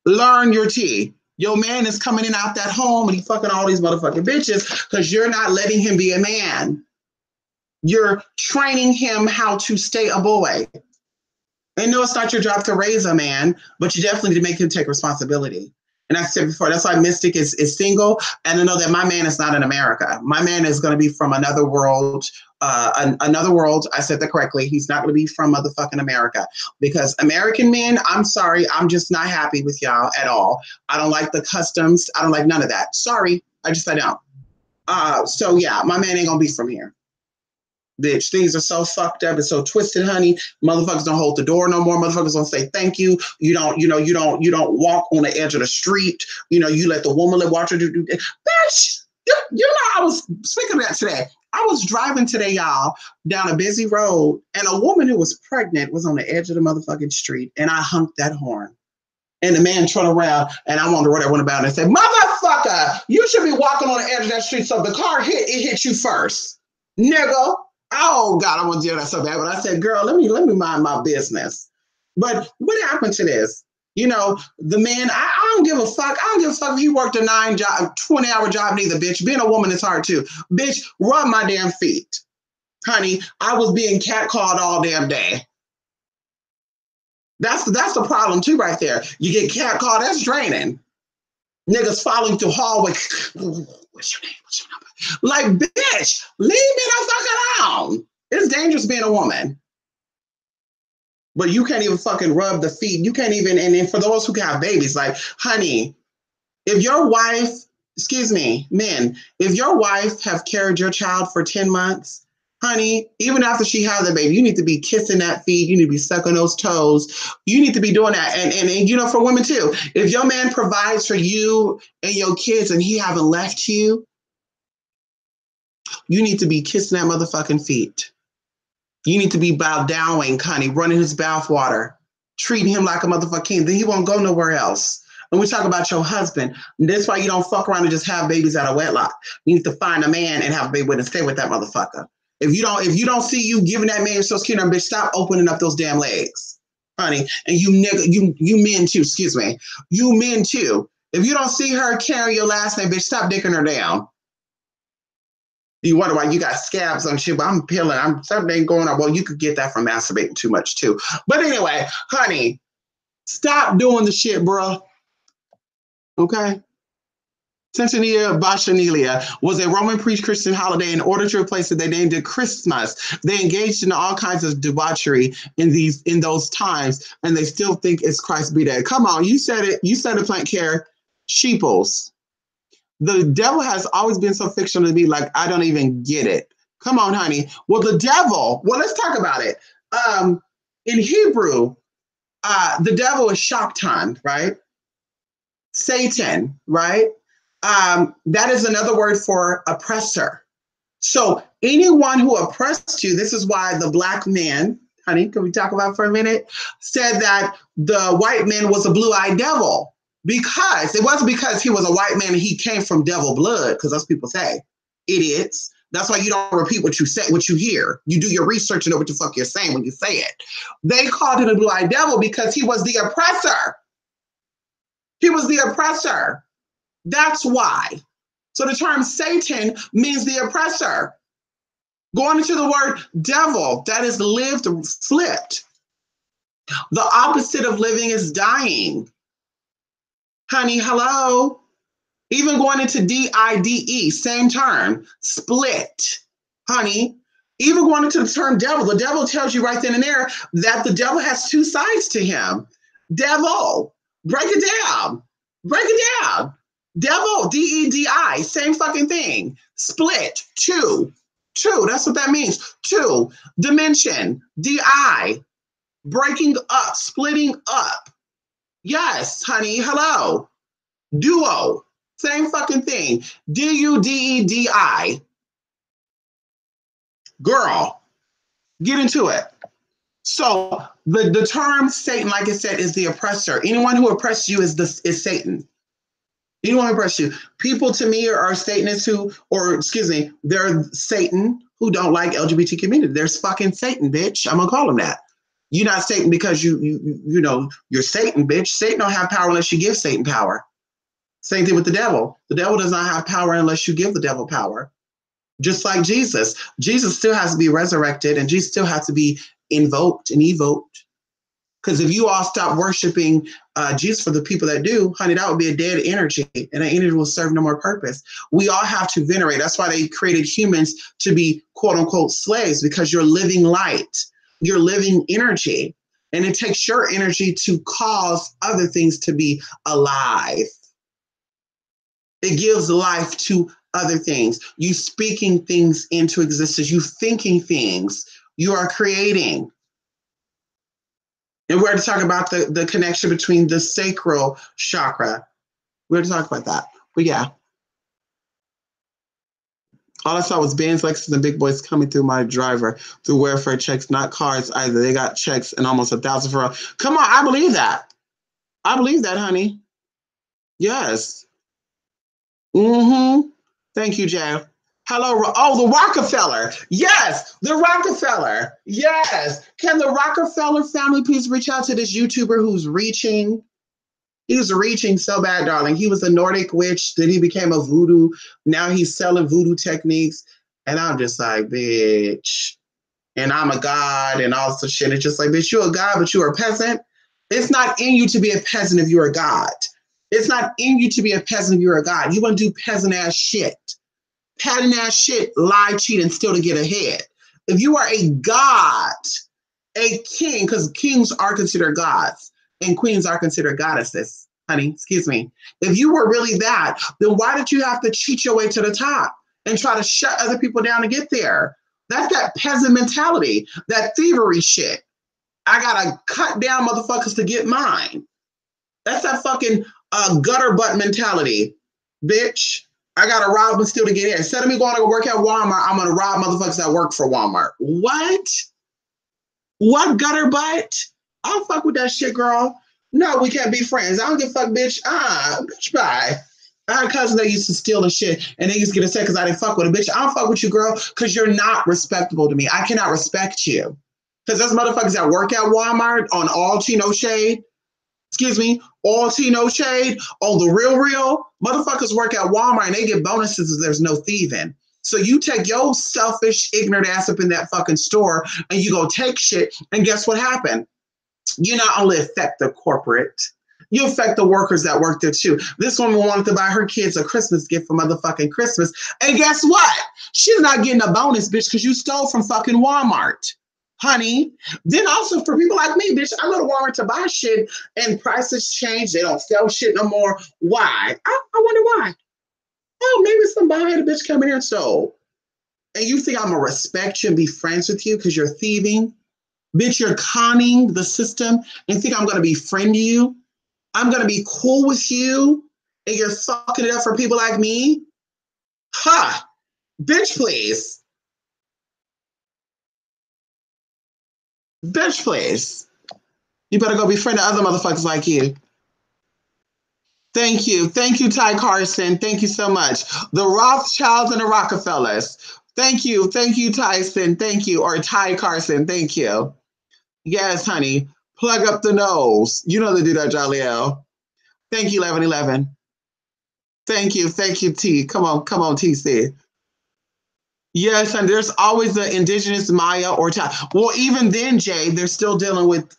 learn your tea. Your man is coming in out that home and he fucking all these motherfucking bitches because you're not letting him be a man. You're training him how to stay a boy. And no, it's not your job to raise a man, but you definitely need to make him take responsibility. And I said before, that's why Mystic is single. And I know that my man is not in America. My man is going to be from another world. Another world. I said that correctly. He's not going to be from motherfucking America, because American men, I'm sorry, I'm just not happy with y'all at all. I don't like the customs. I don't like none of that. Sorry, I don't. So yeah, my man ain't gonna be from here. Bitch, things are so fucked up and so twisted, honey. Motherfuckers don't hold the door no more. Motherfuckers don't say thank you. You don't walk on the edge of the street. You let the woman watch her do. Bitch, I was speaking of that today. I was driving today, y'all, down a busy road, and a woman who was pregnant was on the edge of the motherfucking street, and I honked that horn. And the man turned around, and I'm on the road. I went about and said, "Motherfucker, you should be walking on the edge of that street, so if the car hit you first, nigga." Oh God, I want to do that so bad. But I said, "Girl, let me mind my business." But what happened to this? The man, I don't give a fuck. I don't give a fuck if he worked a 20-hour job neither, bitch. Being a woman is hard too. Bitch, rub my damn feet. Honey, I was being catcalled all damn day. That's the problem too, right there. You get catcalled, that's draining. Niggas following through hallway. What's your name? What's your number? Like, bitch, leave me the fuck alone. It's dangerous being a woman. But you can't even fucking rub the feet. You can't even, and then for those who have babies, like, honey, if your wife, excuse me, men, if your wife have carried your child for 10 months, honey, even after she has a baby, you need to be kissing that feet. You need to be sucking those toes. You need to be doing that. And for women too, if your man provides for you and your kids and he haven't left you, you need to be kissing that motherfucking feet. You need to be bowed downing, honey, running his bath water, treating him like a motherfucking king. Then he won't go nowhere else. When we talk about your husband, that's why you don't fuck around and just have babies out of wedlock. You need to find a man and have a baby with and stay with that motherfucker. If you don't see you giving that man so skin, bitch, stop opening up those damn legs, honey. And you men too, excuse me. You men too. If you don't see her carry your last name, bitch, stop dicking her down. You wonder why you got scabs on shit, but I'm peeling. Something going on. Well, you could get that from masturbating too much too. But anyway, honey, stop doing the shit, bro. Okay? Centennial Bacchanalia was a Roman pre-Christian holiday. In order to replace it, they named it Christmas. They engaged in all kinds of debauchery in those times, and they still think it's Christ be dead. Come on, you said it. You said it, Plant Care. Sheeples. The devil has always been so fictional to me, like, I don't even get it. Come on, honey. Well, the devil, let's talk about it. In Hebrew, the devil is Shaktan, right? Satan, right? That is another word for oppressor. So anyone who oppressed you, this is why the black man, honey, can we talk about for a minute, said that the white man was a blue-eyed devil. Because it wasn't because he was a white man and he came from devil blood, because that's what people say. Idiots. That's why you don't repeat what you say, what you hear. You do your research and know what the fuck you're saying when you say it. They called him a blue-eyed devil because he was the oppressor. He was the oppressor. That's why. So the term Satan means the oppressor. Going into the word devil, that is lived flipped. The opposite of living is dying. Honey, hello. Even going into DIDE, same term, split. Honey, even going into the term devil, the devil tells you right then and there that the devil has two sides to him. Devil, break it down. Break it down. Devil, DEDI, same fucking thing. Split, two, that's what that means. Two, dimension, DI, breaking up, splitting up. Yes, honey, hello. Duo, same fucking thing. DUDEDI. Girl, get into it. So the term Satan, like I said, is the oppressor. Anyone who oppresses you is Satan. Anyone who oppresses you. People to me are Satanists they're Satan who don't like LGBT community. There's fucking Satan, bitch. I'm gonna call them that. You're not Satan because you're Satan, bitch. Satan don't have power unless you give Satan power. Same thing with the devil. The devil does not have power unless you give the devil power. Just like Jesus. Jesus still has to be resurrected and Jesus still has to be invoked and evoked. Because if you all stop worshiping Jesus for the people that do, honey, that would be a dead energy, and that energy will serve no more purpose. We all have to venerate. That's why they created humans to be quote unquote slaves, because you're living light, you're living energy, and it takes your energy to cause other things to be alive. It gives life to other things. You speaking things into existence, you thinking things, you are creating. And we're going to talk about the connection between the sacral chakra. We're going to talk about that. But yeah. All I saw was Benz, Lexus, and big boys coming through my driver through welfare checks, not cars either. They got checks and almost 1,000 for all. Come on, I believe that. I believe that, honey. Yes. Mm-hmm. Thank you, Jay. Hello. Oh, the Rockefeller. Yes, the Rockefeller. Yes. Can the Rockefeller family please reach out to this YouTuber who's reaching? He's reaching so bad, darling. He was a Nordic witch. Then he became a voodoo. Now he's selling voodoo techniques. And I'm just like, bitch. And I'm a god and all this shit. It's just like, bitch, you're a god, but you're a peasant. It's not in you to be a peasant if you're a god. It's not in you to be a peasant if you're a god. You want to do peasant ass shit. Pattern ass shit, lie, cheat, and steal to get ahead. If you are a god, a king, because kings are considered gods and queens are considered goddesses, honey, excuse me. If you were really that, then why did you have to cheat your way to the top and try to shut other people down to get there? That's that peasant mentality, that thievery shit. I gotta cut down motherfuckers to get mine. That's that fucking gutter butt mentality, bitch. I gotta rob and steal to get in. Instead of me going to work at Walmart, I'm gonna rob motherfuckers that work for Walmart. What? What gutter butt? I don't fuck with that shit, girl. No, we can't be friends. I don't give a fuck, bitch. Bitch, bye. I had cousins that used to steal and shit, and they used to get upset because I didn't fuck with a bitch. I don't fuck with you, girl, because you're not respectable to me. I cannot respect you. Because those motherfuckers that work at Walmart on all tea, no shade, excuse me, all tea, no shade, on the real, motherfuckers work at Walmart and they get bonuses if there's no thieving. So you take your selfish, ignorant ass up in that fucking store and you go take shit, and guess what happened? You not only affect the corporate, you affect the workers that work there too. This woman wanted to buy her kids a Christmas gift for motherfucking Christmas. And guess what? She's not getting a bonus, bitch, because you stole from fucking Walmart, honey. Then also for people like me, bitch, I go to Walmart to buy shit and prices change. They don't sell shit no more. Why? I wonder why. Oh, maybe somebody, a bitch, come in here and stole. And you think I'm going to respect you and be friends with you because you're thieving? Bitch, you're conning the system and think I'm going to befriend you? I'm going to be cool with you and you're fucking it up for people like me? Ha! Bitch, please. Bitch, please. You better go befriend the other motherfuckers like you. Thank you. Thank you, Ty Carson. Thank you so much. The Rothschilds and the Rockefellers. Thank you. Thank you, Tyson. Thank you. Or Ty Carson. Thank you. Yes, honey. Plug up the nose. You know they do that, Jaliel. Thank you, 1111. Thank you. Thank you, T. Come on, TC. Yes, and there's always the indigenous Maya or Thai. Well, even then, Jay, they're still dealing with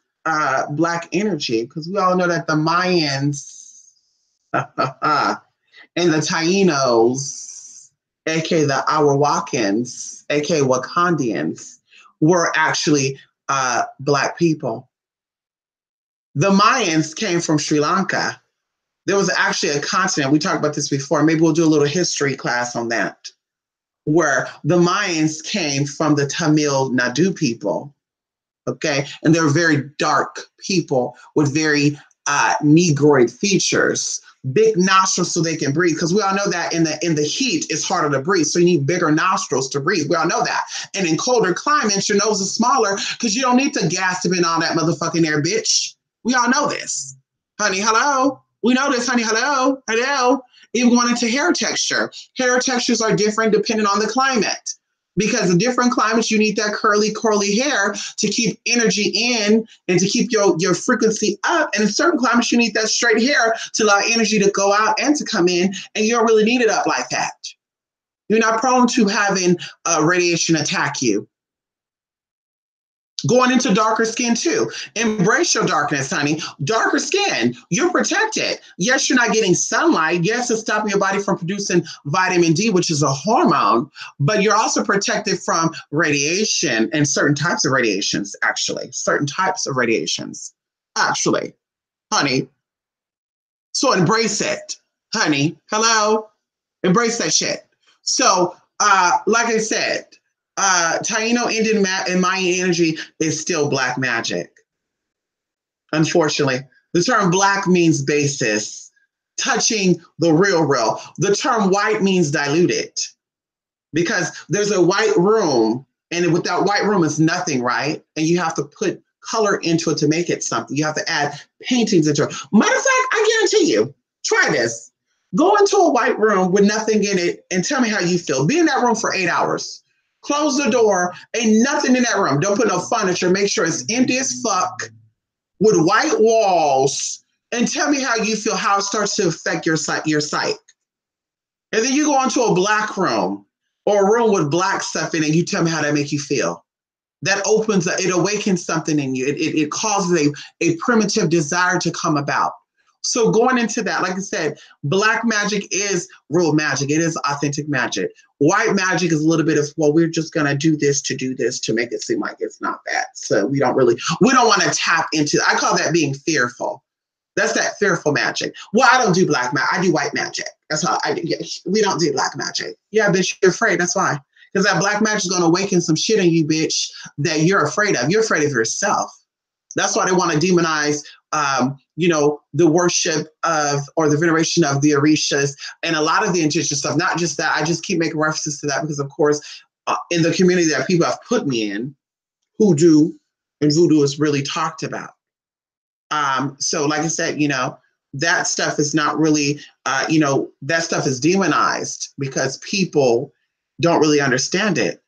Black energy because we all know that the Mayans and the Tainos, aka the Arawakans, aka Wakandians, were actually Black people. The Mayans came from Sri Lanka. There was actually a continent, we talked about this before, maybe we'll do a little history class on that, where the Mayans came from the Tamil Nadu people, okay? And they're very dark people with very negroid features, big nostrils so they can breathe, because we all know that in the heat, it's harder to breathe, so you need bigger nostrils to breathe. We all know that. And in colder climates, your nose is smaller because you don't need to gasp in all that motherfucking air, bitch. We all know this. Honey, hello? We know this, honey, hello? Hello? Even going into hair texture. Hair textures are different depending on the climate. Because in different climates, you need that curly hair to keep energy in and to keep your frequency up. And in certain climates, you need that straight hair to allow energy to go out and to come in. And you don't really need it up like that. You're not prone to having radiation attack you. Going into darker skin too. Embrace your darkness, honey. Darker skin, you're protected. Yes, you're not getting sunlight. Yes, it's stopping your body from producing vitamin D, which is a hormone, but you're also protected from radiation and certain types of radiations, actually. Certain types of radiations, actually, honey. So embrace it, honey. Hello? Embrace that shit. So, like I said, Taino Indian and Mayan energy is still black magic. Unfortunately, the term black means basis, touching the real. The term white means diluted because there's a white room, and with that white room is nothing, right? And you have to put color into it to make it something. You have to add paintings into it. Matter of fact, I guarantee you, try this. Go into a white room with nothing in it and tell me how you feel. Be in that room for 8 hours. Close the door. Ain't nothing in that room. Don't put no furniture. Make sure it's empty as fuck with white walls. And tell me how you feel, how it starts to affect your psyche. And then you go into a black room or a room with black stuff in it. You tell me how that make you feel. That opens, it awakens something in you. It causes a primitive desire to come about. So going into that, like I said, black magic is real magic. It is authentic magic. White magic is a little bit of, well, we're just going to do this to make it seem like it's not bad. So we don't want to tap into, I call that being fearful. That's that fearful magic. Well, I don't do black magic. I do white magic. That's how I do. Yeah, we don't do black magic. Yeah, bitch, you're afraid. That's why. Because that black magic is going to awaken some shit in you, bitch, that you're afraid of. You're afraid of yourself. That's why they want to demonize, the worship of or the veneration of the Orishas and a lot of the indigenous stuff. Not just that. I just keep making references to that because, of course, in the community that people have put me in, hoodoo and voodoo is really talked about. So, like I said, that stuff is not really, that stuff is demonized because people don't really understand it.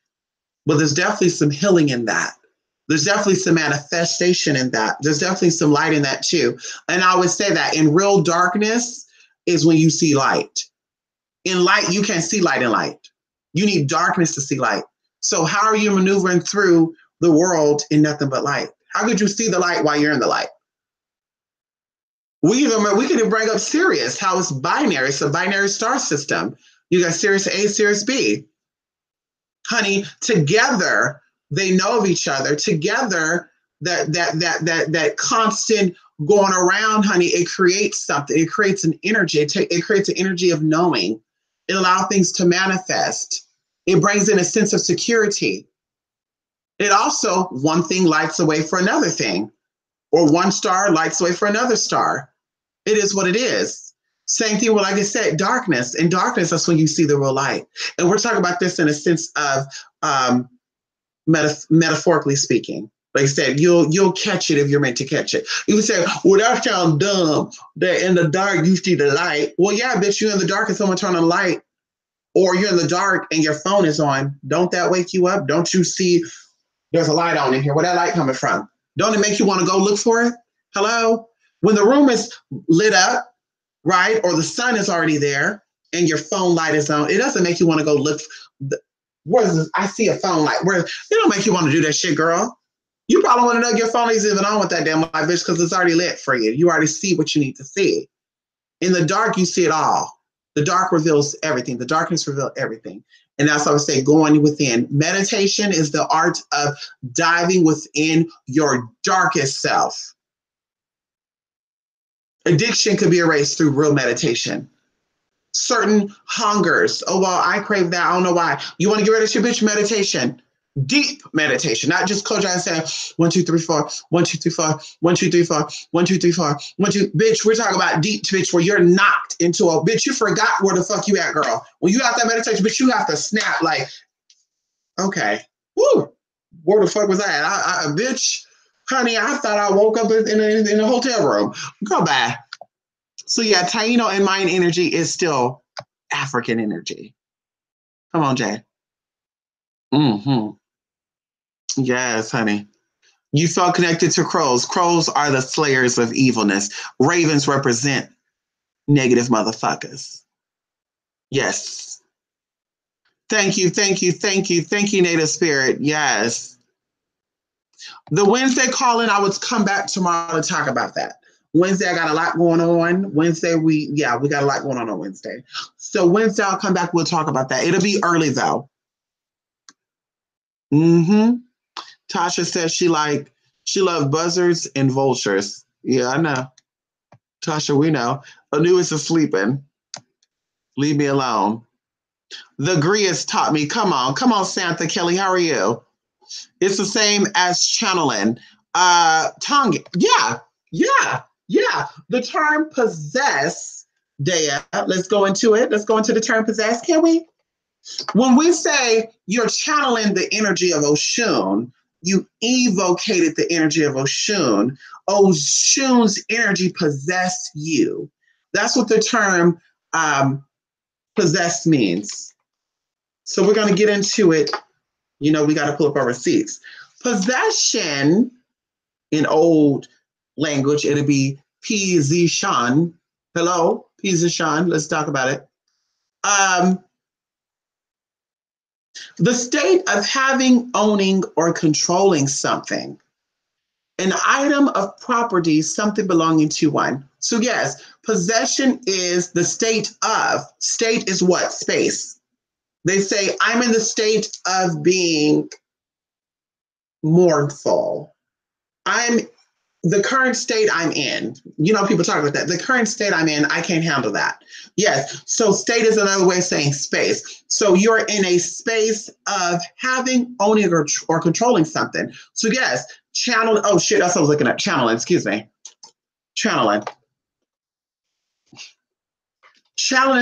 But there's definitely some healing in that. There's definitely some manifestation in that. There's definitely some light in that too. And I would say that in real darkness is when you see light. In light, you can't see light in light. You need darkness to see light. So how are you maneuvering through the world in nothing but light? How could you see the light while you're in the light? We can bring up Sirius, how it's binary. It's a binary star system. You got Sirius A, Sirius B. Honey, together, they know of each other. Together, that constant going around, honey, it creates something. It creates an energy. It creates an energy of knowing. It allows things to manifest. It brings in a sense of security. It also, one thing lights away for another thing, or one star lights away for another star. It is what it is. Same thing with, like I said, darkness. In darkness, that's when you see the real light. And we're talking about this in a sense of metaphorically speaking. Like I said, you'll catch it if you're meant to catch it. You can say, well, that sounds dumb, that in the dark you see the light. Well, yeah, bitch, you're in the dark and someone turn on the light, or you're in the dark and your phone is on. Don't that wake you up? Don't you see there's a light on in here? Where that light coming from? Don't it make you want to go look for it? Hello? When the room is lit up, right, or the sun is already there and your phone light is on, it doesn't make you want to go look. I see a phone light. It don't make you want to do that shit, girl. You probably want to know your phone is even on with that damn light, bitch, because it's already lit for you. You already see what you need to see. In the dark, you see it all. The dark reveals everything. The darkness reveals everything. And that's why I would say going within. Meditation is the art of diving within your darkest self. Addiction could be erased through real meditation. Certain hungers. Oh, well, I crave that. I don't know why. You want to get rid of your bitch? Meditation. Deep meditation, not just close your eyes and say 1, 2, 3, 4, 1, 2, 3, 4, 1, 2, 3, 4, 1, 2, 3, 4, 1, 2. Bitch, we're talking about deep, bitch, where you're knocked into a bitch. You forgot where the fuck you at, girl. When you have that meditation, bitch, you have to snap like, okay, woo, where the fuck was I at? Bitch, honey, I thought I woke up in a hotel room. Go back. So yeah, Taino and Mayan energy is still African energy. Come on, Jay. Mm-hmm. Yes, honey. You felt connected to crows. Crows are the slayers of evilness. Ravens represent negative motherfuckers. Yes. Thank you, Native Spirit. Yes. The Wednesday call-in, I would come back tomorrow to talk about that. Wednesday, I got a lot going on. Wednesday, we got a lot going on Wednesday. So Wednesday, I'll come back. We'll talk about that. It'll be early though. Mm-hmm. Tasha says she loves buzzards and vultures. Yeah, I know. Tasha, we know. Anu is sleeping. Leave me alone. The Grias taught me. Come on, Santa Kelly. How are you? It's the same as channeling. Tongue. Yeah. The term possess, Dea. Let's go into it. Let's go into the term possess, can we? When we say you're channeling the energy of Oshun, you evocated the energy of Oshun. Oshun's energy possessed you. That's what the term possess means. So we're going to get into it. We got to pull up our receipts. Possession in old language, it'll be Pizishan. Hello, Pizishan. Let's talk about it. The state of having, owning, or controlling something. An item of property, something belonging to one. So yes, possession is the state of. State is what? Space. They say, I'm in the state of being mournful. I'm the current state I'm in. People talk about that. The current state I'm in, I can't handle that. Yes. So state is another way of saying space. So you're in a space of having, owning, or controlling something. So yes, channel. Oh shit, that's what I was looking at. Channeling, excuse me. Channeling,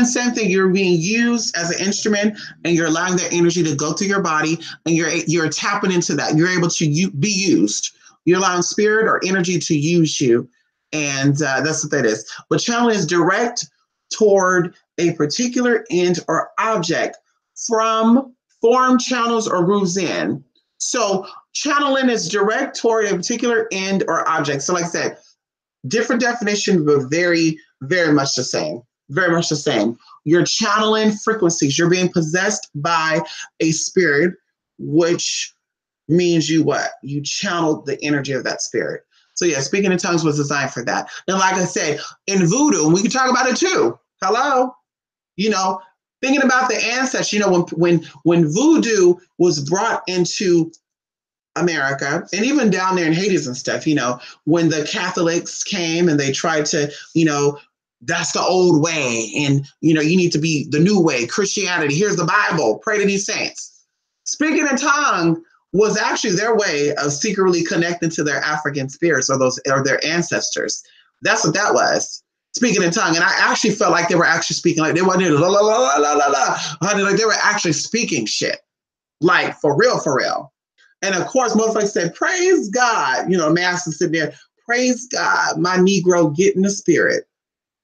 same thing. You're being used as an instrument and you're allowing that energy to go through your body and you're tapping into that. You're able to be used. You're allowing spirit or energy to use you. And that's what that is. But channeling is direct toward a particular end or object from form channels or grooves in. So channeling is direct toward a particular end or object. So like I said, different definition, but very, very much the same. Very much the same. You're channeling frequencies. You're being possessed by a spirit, which means you what? You channeled the energy of that spirit. So yeah, speaking in tongues was designed for that. And like I said, in voodoo, we can talk about it too. Hello? Thinking about the ancestors, when voodoo was brought into America, and even down there in Hades and stuff, when the Catholics came and they tried to, that's the old way. And, you need to be the new way, Christianity. Here's the Bible. Pray to these saints. Speaking in tongue was actually their way of secretly connecting to their African spirits or their ancestors. That's what that was. Speaking in tongue. And I actually felt like they were actually speaking like they wasn't la la la la la la la. Like they were actually speaking shit. Like for real, for real. And of course, most folks said, praise God. Master sitting there, praise God, my Negro get in the spirit.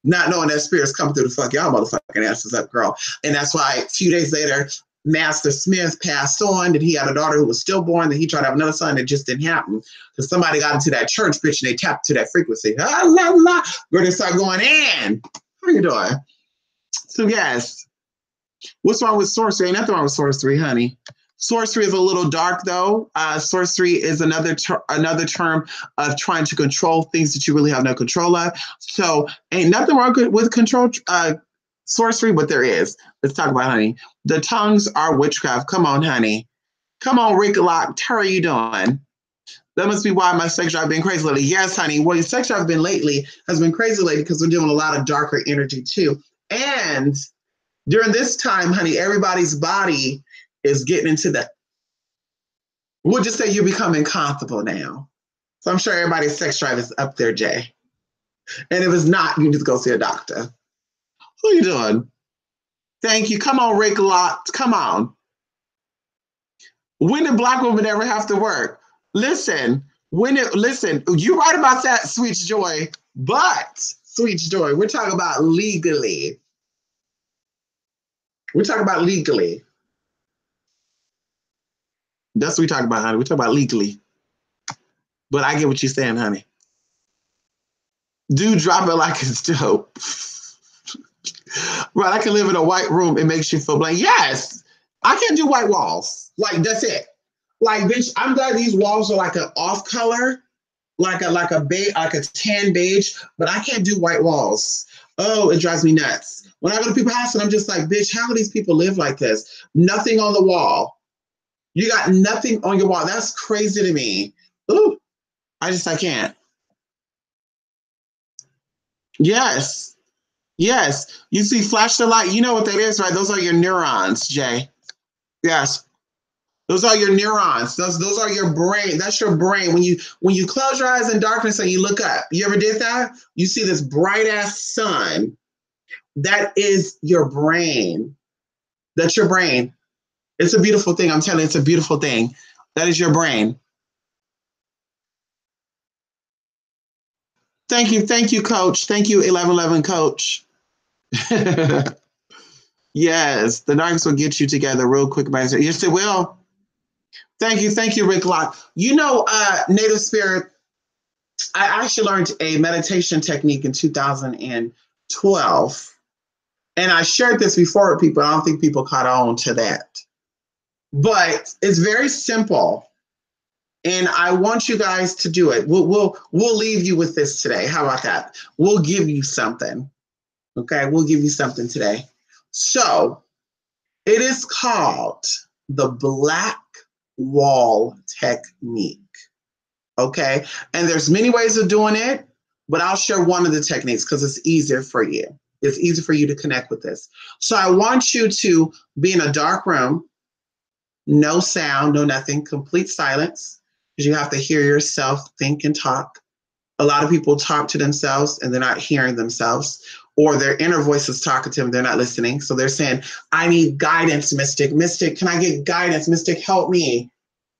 Not knowing that spirit's coming through the fuck y'all motherfucking asses up, girl. And that's why a few days later, Master Smith passed on, that he had a daughter who was stillborn, that he tried to have another son, that just didn't happen. Because somebody got into that church bitch and they tapped to that frequency. Ah, la, la. Girl, they start going in. How you doing? So yes. What's wrong with sorcery? Ain't nothing wrong with sorcery, honey. Sorcery is a little dark, though. Sorcery is another term of trying to control things that you really have no control of. So ain't nothing wrong with control sorcery, but there is. Let's talk about honey. The tongues are witchcraft. Come on, honey. Come on, Rick Lock. How are you doing? That must be why my sex drive has been crazy lately. Yes, honey. Well, your sex drive has been crazy lately because we're doing a lot of darker energy too. And during this time, honey, everybody's body is getting into that. We'll just say you're becoming comfortable now. So I'm sure everybody's sex drive is up there, Jay. And if it's not, you need to go see a doctor. Who are you doing? Thank you. Come on, Rick Lott. Come on. When did Black women ever have to work? Listen, you're right about that, Sweet Joy. But, Sweet Joy, we're talking about legally. We're talking about legally. That's what we talk about, honey. We talk about legally. But I get what you're saying, honey. Do drop it like it's dope. Right, I can live in a white room. It makes you feel blank. Yes, I can do white walls. Like, that's it. Like, bitch, I'm glad these walls are like an off color, like a tan beige, but I can't do white walls. Oh, it drives me nuts. When I go to people's house and I'm just like, bitch, how do these people live like this? Nothing on the wall. You got nothing on your wall. That's crazy to me. Ooh, I can't. Yes. Yes. You see, flash the light. You know what that is, right? Those are your neurons, Jay. Yes. Those are your neurons. Those are your brain. That's your brain. When you close your eyes in darkness and you look up, you ever did that? You see this bright ass sun. That is your brain. That's your brain. It's a beautiful thing. I'm telling you, it's a beautiful thing. That is your brain. Thank you, Coach. Thank you, 1111 Coach. Yes, the darkness will get you together real quick. Yes, it will. Thank you, Rick Lock. You know, Native Spirit, I actually learned a meditation technique in 2012. And I shared this before with people. I don't think people caught on to that. But it's very simple. And I want you guys to do it. We'll leave you with this today. How about that? We'll give you something. Okay, we'll give you something today. So it is called the black wall technique. Okay, and there's many ways of doing it, but I'll share one of the techniques because it's easier for you. It's easy for you to connect with this. So I want you to be in a dark room, no sound, no nothing, complete silence, because you have to hear yourself think and talk. A lot of people talk to themselves and they're not hearing themselves, or their inner voice is talking to them, they're not listening. So they're saying, I need guidance, Mystic. Mystic, can I get guidance? Mystic, help me.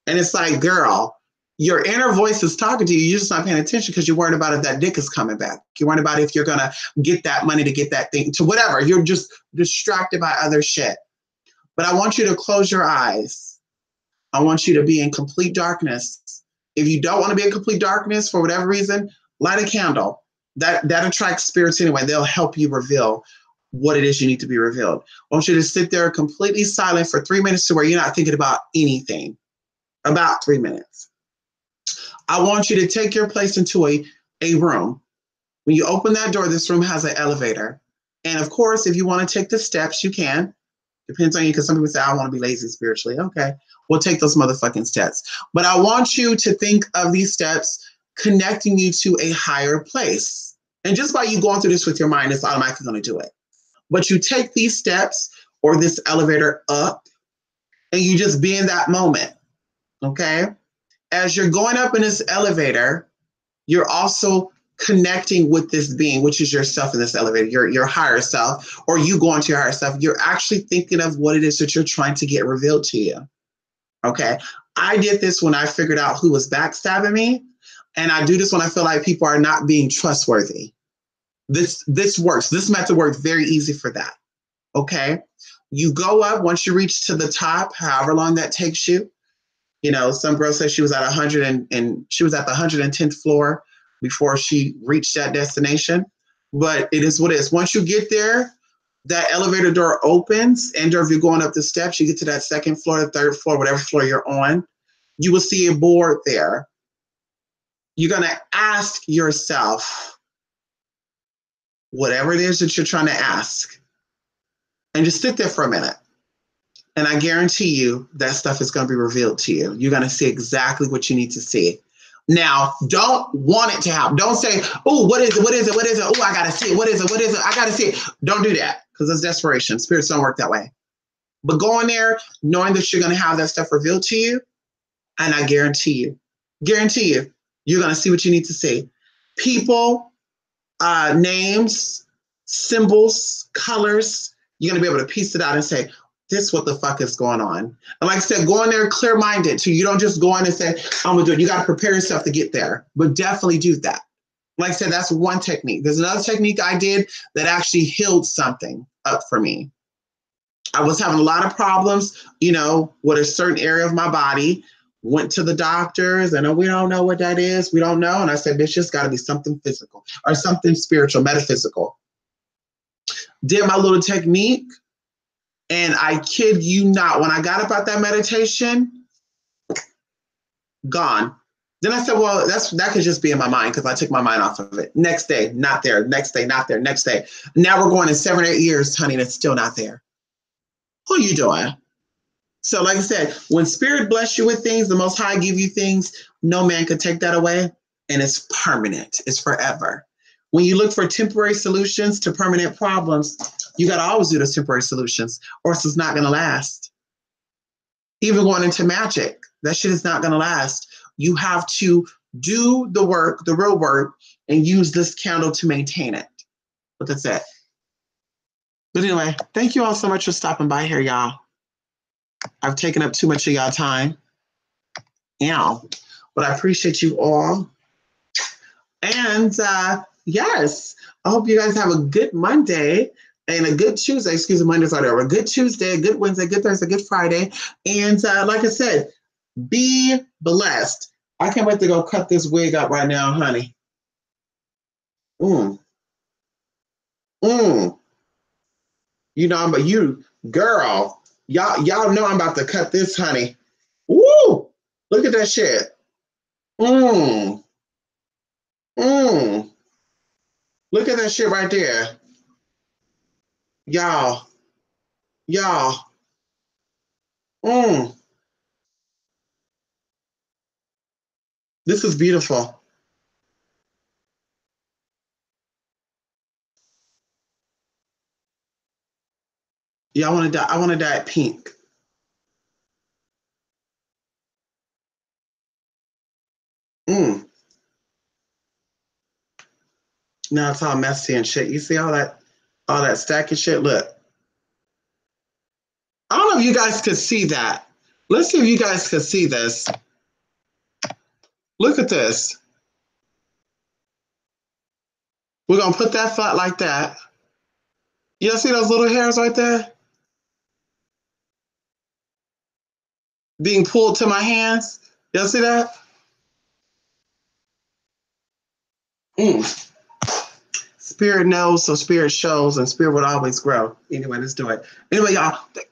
And it's like, girl, your inner voice is talking to you. You're just not paying attention because you're worried about if that dick is coming back. You're worried about if you're going to get that money to get that thing to whatever. You're just distracted by other shit. But I want you to close your eyes. I want you to be in complete darkness. If you don't want to be in complete darkness for whatever reason, light a candle. That attracts spirits anyway. They'll help you reveal what it is you need to be revealed. I want you to sit there completely silent for 3 minutes to where you're not thinking about anything. About 3 minutes. I want you to take your place into a room. When you open that door, this room has an elevator. And of course, if you want to take the steps, you can. Depends on you, because some people say, I want to be lazy spiritually. Okay, we'll take those motherfucking steps. But I want you to think of these steps connecting you to a higher place. And just by you going through this with your mind, it's automatically going to do it. But you take these steps or this elevator up, and you just be in that moment. Okay? As you're going up in this elevator, you're also connecting with this being, which is yourself in this elevator, your higher self, or you going to your higher self. You're actually thinking of what it is that you're trying to get revealed to you. Okay. I did this when I figured out who was backstabbing me. And I do this when I feel like people are not being trustworthy. This works. This method works very easy for that. Okay. You go up once you reach to the top, however long that takes you. You know, some girl said she was at 100 and she was at the 110th floor before she reached that destination. But it is what it is. Once you get there, that elevator door opens, and if you're going up the steps, you get to that second floor, the third floor, whatever floor you're on, you will see a board there. You're going to ask yourself whatever it is that you're trying to ask, and just sit there for a minute. And I guarantee you that stuff is going to be revealed to you. You're going to see exactly what you need to see. Now, don't want it to happen. Don't say, oh, what is it? What is it? What is it? Oh, I got to see it. What is it? What is it? I got to see it. Don't do that, because it's desperation. Spirits don't work that way. But go in there knowing that you're going to have that stuff revealed to you. And I guarantee you, you're going to see what you need to see. People, names, symbols, colors, you're going to be able to piece it out and say, this what the fuck is going on. And like I said, go in there clear-minded too. You don't just go in and say, I'm gonna do it. You got to prepare yourself to get there, but definitely do that. Like I said, that's one technique. There's another technique I did that actually healed something up for me. I was having a lot of problems, you know, with a certain area of my body. Went to the doctors and we don't know what that is. We don't know. And I said, bitch, it's got to be something physical or something spiritual, metaphysical. Did my little technique. And I kid you not, when I got up out that meditation, gone. Then I said, well, that could just be in my mind because I took my mind off of it. Next day, not there. Next day, not there. Next day. Now we're going in 7 or 8 years, honey, and it's still not there. Who are you doing? So, like I said, when Spirit bless you with things, the Most High give you things, no man could take that away, and it's permanent. It's forever. When you look for temporary solutions to permanent problems, you got to always do those temporary solutions, or else it's not going to last. Even going into magic, that shit is not going to last. You have to do the work, the real work, and use this candle to maintain it. But that's it. But anyway, thank you all so much for stopping by here, y'all. I've taken up too much of y'all time. Yeah. But I appreciate you all. And yes, I hope you guys have a good Monday and a good Tuesday. Excuse me, Monday's already over. A good Tuesday, a good Wednesday, good Thursday, good Friday. And like I said, be blessed. I can't wait to go cut this wig up right now, honey. You know, but you, girl, y'all know I'm about to cut this, honey. Woo! Look at that shit. Look at that shit right there. Y'all. This is beautiful. Yeah, I want to dye it pink. Now it's all messy and shit. You see all that stack of shit? Look. I don't know if you guys could see that. Let's see if you guys could see this. Look at this. We're going to put that flat like that. You see those little hairs right there? Being pulled to my hands. You see that? Spirit knows, so Spirit shows, and Spirit would always grow. Anyway, let's do it. Anyway,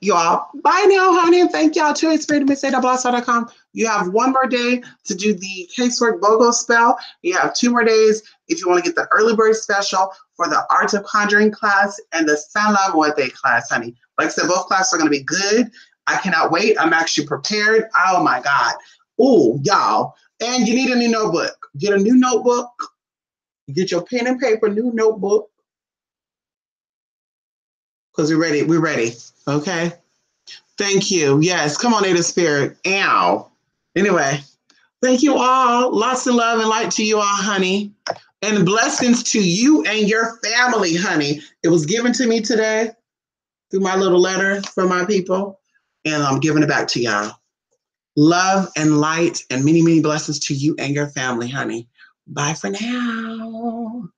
y'all, bye now, honey. Thank y'all too. Spirit.com. You have one more day to do the casework BOGO spell. You have 2 more days if you want to get the early bird special for the Art of Conjuring class and the Salam Muerte class, honey. Like I said, both classes are going to be good. I cannot wait. I'm actually prepared. Oh my God. Ooh, y'all. And you need a new notebook. Get a new notebook. Get your pen and paper, new notebook. Because we're ready. We're ready. Okay. Thank you. Yes. Come on, Native Spirit. Ow. Anyway, thank you all. Lots of love and light to you all, honey. And blessings to you and your family, honey. It was given to me today through my little letter from my people. And I'm giving it back to y'all. Love and light and many, many blessings to you and your family, honey. Bye for now.